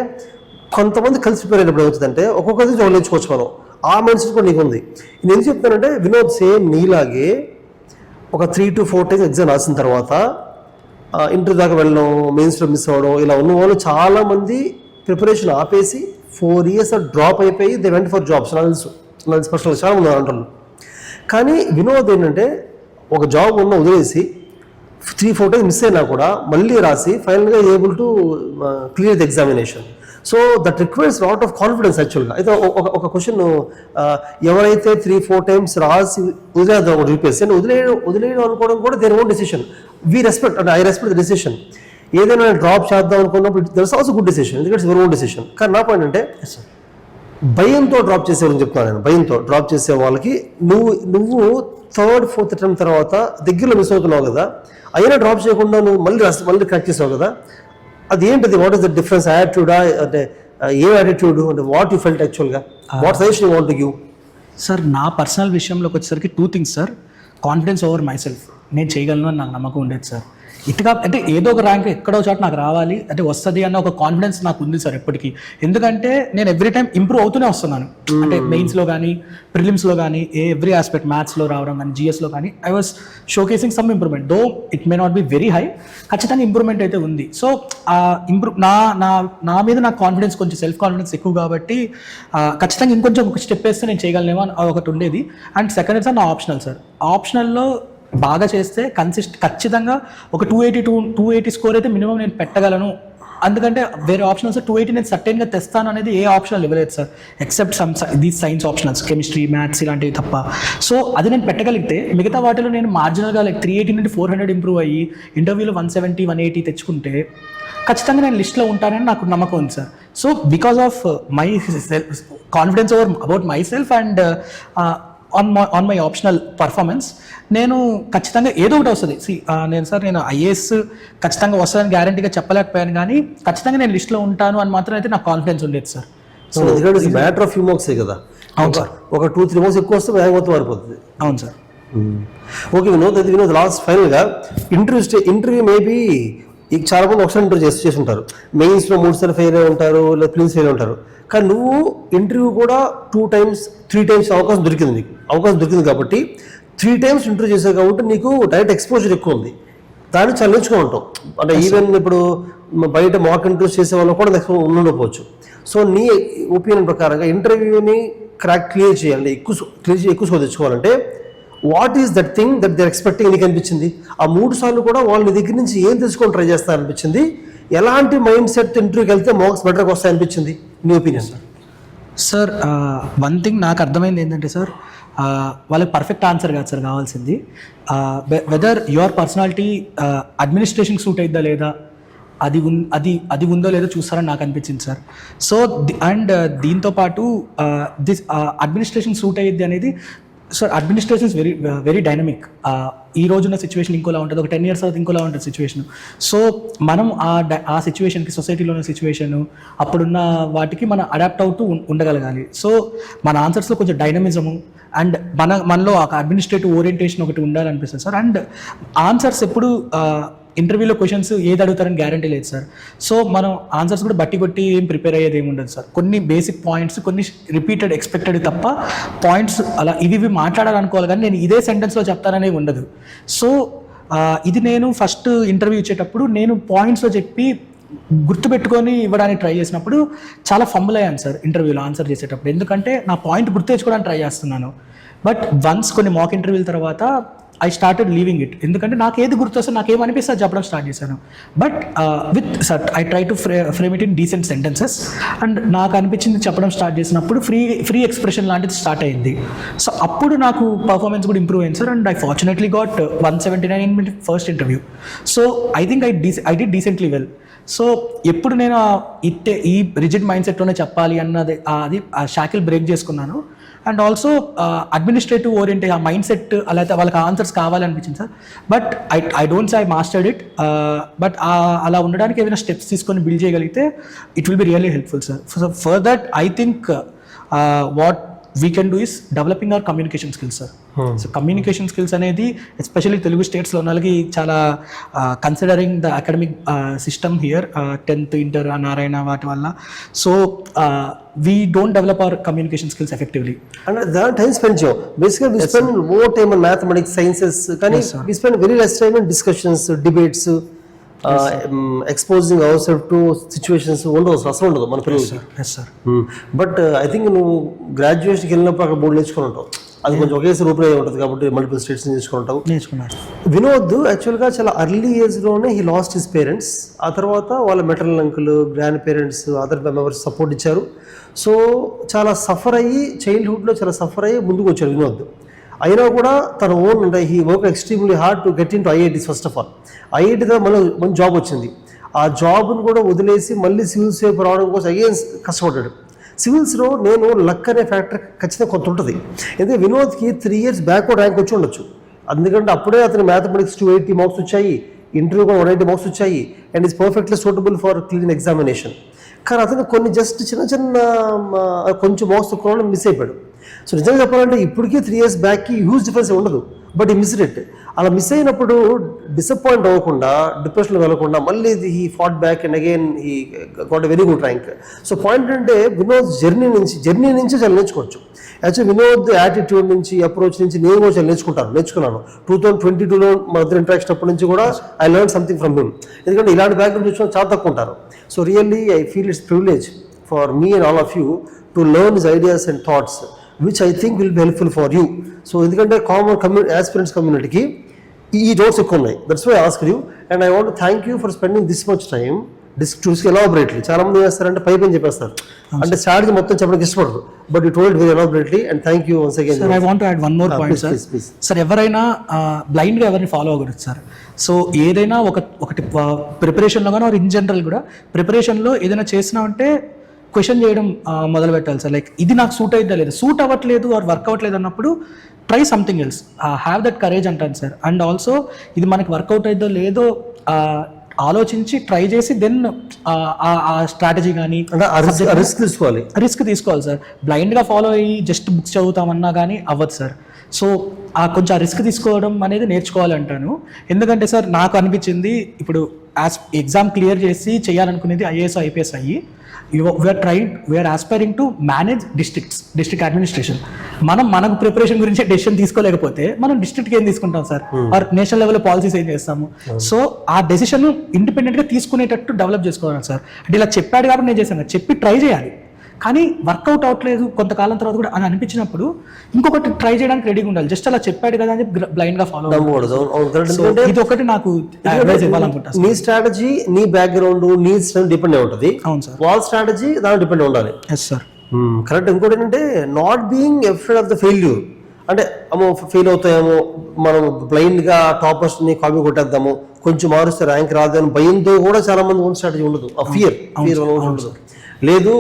కొంతమంది కలిసి ప్రిపేర్ అయినప్పుడు ఏమవుతుందంటే ఒక్కొక్కరి నుంచి వాళ్ళు నేర్చుకోవచ్చు మనం. ఆ మైండ్ సెట్ కూడా నీకు ఉంది. నేను ఎందుకు చెప్తానంటే వినోద్ సేమ్ నీలాగే ఒక 3 to 4 times ఎగ్జామ్ రాసిన తర్వాత ఇంటర్వ్యూ దాకా వెళ్ళడం, మెయిన్స్లో మిస్ అవ్వడం, ఇలా ఉన్న వాళ్ళు చాలామంది ప్రిపరేషన్ ఆపేసి 4 years డ్రాప్ అయిపోయి దే వెంట్ ఫర్ జాబ్స్. నాకు తెలుసు పర్సనల్ చాలా మంది అంటారు. కానీ వినోద్ ఏంటంటే ఒక జాబ్ వదిలేసి 3-4 times మిస్ అయినా కూడా మళ్ళీ రాసి ఫైనల్గా able to clear the examination. So that requires lot of confidence యాక్చువల్గా. అయితే ఒక క్వశ్చన్, ఎవరైతే 3-4 times రాసి వదిలేద్దాం యూపీఎస్సీ అని వదిలేయడం అనుకోవడం కూడా their own decision. I respect the decision. ఏదైనా డ్రాప్ చేద్దాం అనుకున్నప్పుడు దట్స్ ఆల్సో గుడ్ డెసిషన్, ఎందుకంటే ఇట్స్ యువర్ ఓన్ డెసిషన్. కానీ నా పాయింట్ అంటే భయంతో డ్రాప్ చేసేవాళ్ళని చెప్తున్నాను నేను. భయంతో డ్రాప్ చేసే వాళ్ళకి నువ్వు 3rd, 4th attempt తర్వాత దగ్గరలో మిస్ అవుతున్నావు కదా, అయినా డ్రాప్ చేయకుండా నువ్వు మళ్ళీ క్రాక్ చేసావు కదా, అది ఏంటిది? What is the difference? యాటిట్యూడా అంటే ఏ యాటిట్యూడ్ అంటే వాట్ యూ ఫెల్ట్ యాక్చువల్గా? What suggestion you want to give? Sir నా పర్సనల్ విషయంలోకి వచ్చేసరికి 2 things sir. Confidence over myself, నేను చేయగలను అని నాకు నమ్మకం ఉండేది సార్. ఇటుగా అంటే ఏదో ఒక ర్యాంక్ ఎక్కడో చోట నాకు రావాలి అంటే వస్తుంది అన్న ఒక కాన్ఫిడెన్స్ నాకు ఉంది సార్ ఎప్పటికీ. ఎందుకంటే నేను ఎవ్రీ టైం ఇంప్రూవ్ అవుతూనే వస్తున్నాను. అంటే మెయిన్స్లో కానీ ప్రిలిమ్స్లో కానీ ఎవ్రీ ఆస్పెక్ట్, మ్యాథ్స్లో రావడం కానీ జిఎస్లో కానీ I was showcasing some improvement. Though it may not be very high, ఖచ్చితంగా ఇంప్రూవ్మెంట్ అయితే ఉంది. సో నా మీద నాకు కాన్ఫిడెన్స్, కొంచెం సెల్ఫ్ కాన్ఫిడెన్స్ ఎక్కువ కాబట్టి ఖచ్చితంగా ఇంకొంచెం ఒక స్టెప్ వేస్తే నేను చేయగలనేమో అని ఒకటి ఉండేది. అండ్ సెకండ్ సార్ నా ఆప్షనల్ సార్. ఆప్షనల్లో బాగా చేస్తే ఖచ్చితంగా ఒక 280 స్కోర్ అయితే మినిమం నేను పెట్టగలను. అందుకంటే వేరే ఆప్షనల్స్ 280 నేను సర్టెన్గా తెస్తాను అనేది ఏ ఆప్షనల్ ఇవ్వలేదు sir, except these science optionals, chemistry, maths ఇలాంటివి తప్ప. సో అది నేను పెట్టగలిగితే మిగతా వాటిలో నేను మార్జినల్గా 380 నుండి 400 ఇంప్రూవ్ అయ్యి ఇంటర్వ్యూలో 170, 180 తెచ్చుకుంటే ఖచ్చితంగా నేను లిస్ట్లో ఉంటానని నాకు నమ్మకం ఉంది sir. So because of my confidence about my self and on my optional performance నేను ఖచ్చితంగా ఏదో ఒకటి వస్తుంది. నేను ఐఏఎస్ ఖచ్చితంగా వస్తుందని గ్యారంటీగా చెప్పలేకపోయాను, కానీ ఖచ్చితంగా నేను లిస్ట్లో ఉంటాను అని మాత్రం అయితే నాకు కాన్ఫిడెన్స్ ఉండేది sir. So matter of few marks కదా. అవును సార్. ఒక 2-3 మార్క్స్ ఎక్కువ వస్తే బ్యాంక్ మొత్తం మారిపోతుంది. అవును సార్. ఓకే వినోద్, లాస్ట్ ఫైనల్గా ఇంటర్వ్యూ మేబీ చాలా మంది ఒకసారి ఇంటర్వ్యూ చేసి ఉంటారు, మెయిన్స్లో 3 సార్లు ఫెయిల్ అయి ఉంటారు, లేదా ప్రిలిమ్స్ ఫెయిల్ ఉంటారు. కానీ నువ్వు ఇంటర్వ్యూ కూడా 2 times, 3 times అవకాశం దొరికింది కాబట్టి 3 times ఇంటర్వ్యూ చేసావు కాబట్టి నీకు డైరెక్ట్ ఎక్స్పోజర్ ఎక్కువ ఉంది. దాన్ని చాలా నేర్చుకుని ఉంటావు. అంటే ఈవెన్ ఇప్పుడు బయట మాక్ ఇంటర్వ్యూస్ చేసే వాళ్ళు కూడా ఉండకపోవచ్చు. సో నీ ఒపీనియన్ ప్రకారంగా ఇంటర్వ్యూని క్లియర్ చేయాలి, ఎక్కువ స్కోర్ తెచ్చుకోవాలంటే what is that thing that they expecting నీకు అనిపించింది? ఆ 3 సార్లు కూడా వాళ్ళ దగ్గర నుంచి ఏం తెలుసుకొని ట్రై చేస్తా అనిపించింది? ఎలాంటి మైండ్ సెట్ ఇంటర్వ్యూకి వెళ్తే మార్క్స్ బెటర్గా వస్తాయనిపించింది నీ ఒపీనియన్? సార్ వన్ థింగ్ నాకు అర్థమైంది ఏంటంటే సార్, వాళ్ళకి పర్ఫెక్ట్ ఆన్సర్ కాదు సార్ కావాల్సింది. Whether your personality administration suit అయిద్దా లేదా, అది ఉందో లేదో చూస్తారని నాకు అనిపించింది సార్. సో అండ్ దీంతో పాటు దిస్ అడ్మినిస్ట్రేషన్ సూట్ అయ్యేది అనేది sir. Administration is very dynamic. ఈ రోజున్న సిచ్యువేషన్ ఇంకోలా ఉంటుంది, ఒక 10 years తర్వాత ఇంకోలా ఉంటుంది సిచ్యువేషన్. సో మనం ఆ సిచ్యువేషన్కి, సొసైటీలో ఉన్న సిచ్యువేషన్, అప్పుడున్న వాటికి మనం అడాప్ట్ అవుతూ ఉండగలగాలి. సో మన ఆన్సర్స్లో కొంచెం డైనమిజము అండ్ మనలో ఒక అడ్మినిస్ట్రేటివ్ ఓరియంటేషన్ ఒకటి ఉండాలనిపిస్తుంది సార్. అండ్ ఆన్సర్స్ ఎప్పుడు ఇంటర్వ్యూలో క్వశ్చన్స్ ఏది అడుగుతారని గ్యారంటీ లేదు సార్. సో మనం ఆన్సర్స్ కూడా బట్టి కొట్టి ఏం ప్రిపేర్ అయ్యేది ఏమి ఉండదు సార్. కొన్ని బేసిక్ పాయింట్స్, కొన్ని రిపీటెడ్ ఎక్స్పెక్టెడ్ తప్ప పాయింట్స్ అలా ఇవి మాట్లాడాలనుకోవాలి, కానీ నేను ఇదే సెంటెన్స్లో చెప్తాననే ఉండదు. సో ఇది నేను ఫస్ట్ ఇంటర్వ్యూ ఇచ్చేటప్పుడు నేను పాయింట్స్లో చెప్పి గుర్తుపెట్టుకొని ఇవ్వడానికి ట్రై చేసినప్పుడు చాలా ఫంబుల్ అయ్యాను సార్ ఇంటర్వ్యూలో ఆన్సర్ చేసేటప్పుడు. ఎందుకంటే నా పాయింట్ గుర్తు తెచ్చుకోవడానికి ట్రై చేస్తున్నాను. బట్ వన్స్ కొన్ని మాక్ ఇంటర్వ్యూల తర్వాత ఐ స్టార్టెడ్ లీవింగ్ ఇట్. ఎందుకంటే నాకు ఏది గుర్తొస్తే నాకు ఏమనిపిస్తే చెప్పడం స్టార్ట్ చేశాను. But with I try to frame it in decent sentences. And నాకు అనిపించింది చెప్పడం స్టార్ట్ చేసినప్పుడు ఫ్రీ ఎక్స్ప్రెషన్ లాంటిది స్టార్ట్ అయ్యింది. సో అప్పుడు నాకు పర్ఫార్మెన్స్ కూడా ఇంప్రూవ్ అయింది sir. And I fortunately got 179 in my first interview. So I think I did decently well. So ఎప్పుడు నేను ఈ రిజిడ్ మైండ్ సెట్లోనే చెప్పాలి అన్నది అది ఆ షాకిల్ బ్రేక్ చేసుకున్నాను. అండ్ ఆల్సో అడ్మినిస్ట్రేటివ్ ఓరియంటెడ్ ఆ మైండ్ సెట్ అలా అయితే వాళ్ళకి ఆన్సర్స్ కావాలనిపించింది sir. But I don't say I mastered it. But అలా ఉండడానికి ఏదైనా స్టెప్స్ తీసుకొని బిల్డ్ చేయగలిగితే it will be really helpful sir. So for that I think what we can do is developing our communication skills sir. So communication skills అనేది especially Telugu స్టేట్స్లో ఉన్న వాళ్ళకి చాలా considering the academic system here 10th inter Narayana వాటి వల్ల. So we don't develop our communication skills effectively. అంటే దాని time spend చేయం. బేసిక్గా we spend more time in mathematics, sciences, కానీ we spend very less time in discussions, debates, exposing our self to situations ఉండవు, అసలు ఉండదు మన పిల్లలకి. బట్ ఐ థింక్ నువ్వు గ్రాడ్యుయేషన్కి వెళ్ళినప్పుడు అక్కడ బోర్డు నేర్చుకుని ఉంటావు. అది కొంచెం ఒకేసారి రూపే ఉంటుంది కాబట్టి మల్టిపుల్ స్టేట్స్ నేర్చుకున్నాను. వినోద్ యాక్చువల్గా చాలా అర్లీ ఏజ్లోనే హీ లాస్ట్ హిస్ పేరెంట్స్. ఆ తర్వాత వాళ్ళ maternal uncle, grand parents, other members support ఇచ్చారు. సో చాలా సఫర్ అయ్యి, చైల్డ్హుడ్లో చాలా సఫర్ అయ్యి ముందుకు వచ్చాడు వినోద్. అయినా కూడా తన ఓన్ అంటే he work extremely hard to get in to IITs. First of all ఐఐటీలో మంచి జాబ్ వచ్చింది. ఆ జాబ్ను కూడా వదిలేసి మళ్ళీ సివిల్స్ వైపు రావడం కోసం అగైన్ కష్టపడ్డాడు. సివిల్స్లో నేను లక్ అనే ఫ్యాక్టర్ ఖచ్చితంగా కొంత ఉంటుంది. ఎందుకంటే వినోద్కి 3 years బ్యాక్వర్డ్ ర్యాంక్ వచ్చి ఉండొచ్చు. ఎందుకంటే అప్పుడే అతను మ్యాథమెటిక్స్ 280 మార్క్స్ వచ్చాయి, ఇంటర్వ్యూ కూడా 180 మార్క్స్ వచ్చాయి, and is perfectly suitable for clean examination. కానీ అతను కొన్ని జస్ట్ చిన్న కొంచెం మార్క్స్ తక్కువ మిస్ అయిపోయాడు. సో నిజంగా చెప్పాలంటే ఇప్పటికీ 3 years బ్యాక్కి హ్యూజ్ డిఫరెన్స్ ఉండదు. బట్ ఈ మిస్డ్ ఇట్. అలా మిస్ అయినప్పుడు డిసప్పాయింట్ అవ్వకుండా, డిప్రెషన్లో వెళ్ళకుండా మళ్ళీ he fat back and again he got a very good rank. So point అంటే వినోద్ జర్నీ నుంచి చాలా నేర్చుకోవచ్చు. యాక్చువల్లీ వినోద్ యాటిట్యూడ్ నుంచి, అప్రోచ్ నుంచి నేను కూడా చాలా నేర్చుకున్నాను. 2022లో మా ఇద్దరు ఇంటరాక్షన్ అప్పటి నుంచి కూడా I learn something from him. ఎందుకంటే ఇలాంటి బ్యాక్గ్రౌండ్ చూసిన చాలా తక్కువ ఉంటారు. So really I feel it's privilege for me and all of you to learn his ideas and thoughts which I think will be helpful for you. So ఎందుకంటే common aspirants communityకి ఈ doubts ఎక్కువ ఉన్నాయి. That's why I asked you and I want to thank you for spending this much time to elaborately. చాలా మంది ఏం చేస్తారంటే పైన చెప్పేస్తారు, అంటే స్ట్రాటజీ మొత్తం చెప్పడానికి ఇష్టపడరు. But you told very elaborately and thank you once again. I want to add one more point sir. Sir ఎవరైనా బ్లైండ్గా ఎవరిని ఫాలో అవ్వకూడదు సార్. సో ఏదైనా ఒకటి ప్రిపరేషన్లో కానీ ఆర్ ఇన్ జనరల్ కూడా ప్రిపరేషన్లో ఏదైనా చేసినామంటే క్వశ్చన్ చేయడం మొదలు పెట్టాలి సార్. లైక్ ఇది నాకు సూట్ అవుతుందా లేదు, సూట్ అవ్వట్లేదు ఆర్ వర్క్ అవ్వట్లేదు అన్నప్పుడు try something else, have that courage అంటాను సార్. అండ్ ఆల్సో ఇది మనకి వర్కౌట్ అవుతుందో లేదో ఆలోచించి ట్రై చేసి దెన్ ఆ స్ట్రాటజీ కానీ రిస్క్ తీసుకోవాలి సార్. బ్లైండ్గా ఫాలో అయ్యి జస్ట్ బుక్స్ చదువుతామన్నా కానీ అవ్వదు సార్. సో కొంచెం రిస్క్ తీసుకోవడం అనేది నేర్చుకోవాలి అంటాను. ఎందుకంటే సార్ నాకు అనిపించింది ఇప్పుడు ఎగ్జామ్ క్లియర్ చేసి చేయాలనుకునేది IAS IPS అయ్యి we are aspiring to manage district administration. మనకు ప్రిపరేషన్ గురించి డెసిషన్ తీసుకోలేకపోతే మనం డిస్ట్రిక్ట్కి ఏం తీసుకుంటాం సార్, ఆర్ నేషనల్ లెవెల్లో పాలసీస్ ఏం చేస్తాము. సో ఆ డెసిషన్ ఇండిపెండెంట్గా తీసుకునేటట్టు డెవలప్ చేసుకోవాలి సార్. అంటే ఇలా చెప్పాడు కాబట్టి నేను చేశాను, చెప్పి ట్రై చేయాలి. కానీ వర్కౌట్ అవ్వట్లేదు కొంతకాలం తర్వాత కూడా అని అనిపించినప్పుడు ఇంకొకటి ట్రై చేయడానికి రెడీగా ఉండాలి. జస్ట్ అలా చెప్పాడు కదా అని బ్లైండ్ గా ఫాలో అవ్వకూడదు. ఇది ఒకటి నాకు అడ్వైస్ ఇవ్వాలనుకుంటాను. నీ స్ట్రాటజీ, నీ బ్యాక్గ్రౌండ్, నీ డిపెండ్ అయి ఉంటుంది. అవును సార్. వాళ్ళ స్ట్రాటజీ దాని డిపెండ్ ఉండాలి. Yes sir. కరెక్ట్. ఇంకోటి ఏంటంటే not being afraid of the failure. అంటే అమ్మో ఫెయిల్ అవుతాయేమో, మనం బ్లైండ్గా టాపర్స్ని కాపీ కొట్టేద్దాము, కొంచెం మారుస్తే ర్యాంక్ రాదు అని భయంతో కూడా చాలా మంది ఓన్ స్ట్రాటజీ ఉండదు. ఆ ఫియర్ ఉండదు. లేదు,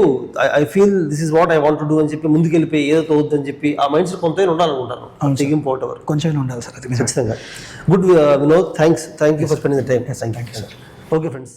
I feel this is what I want to do అని చెప్పి ముందుకెళ్ళిపోయి ఏదో అవుతుందని చెప్పి ఆ మైండ్ సెట్ కొంత ఉండాలనుకుంటాను. తెగింపు అవుట్ ఎవరు కొంచెం ఉండాలి సార్, అది ఖచ్చితంగా. Good Vinod, thank you for spending the time. Thank you. Okay friends.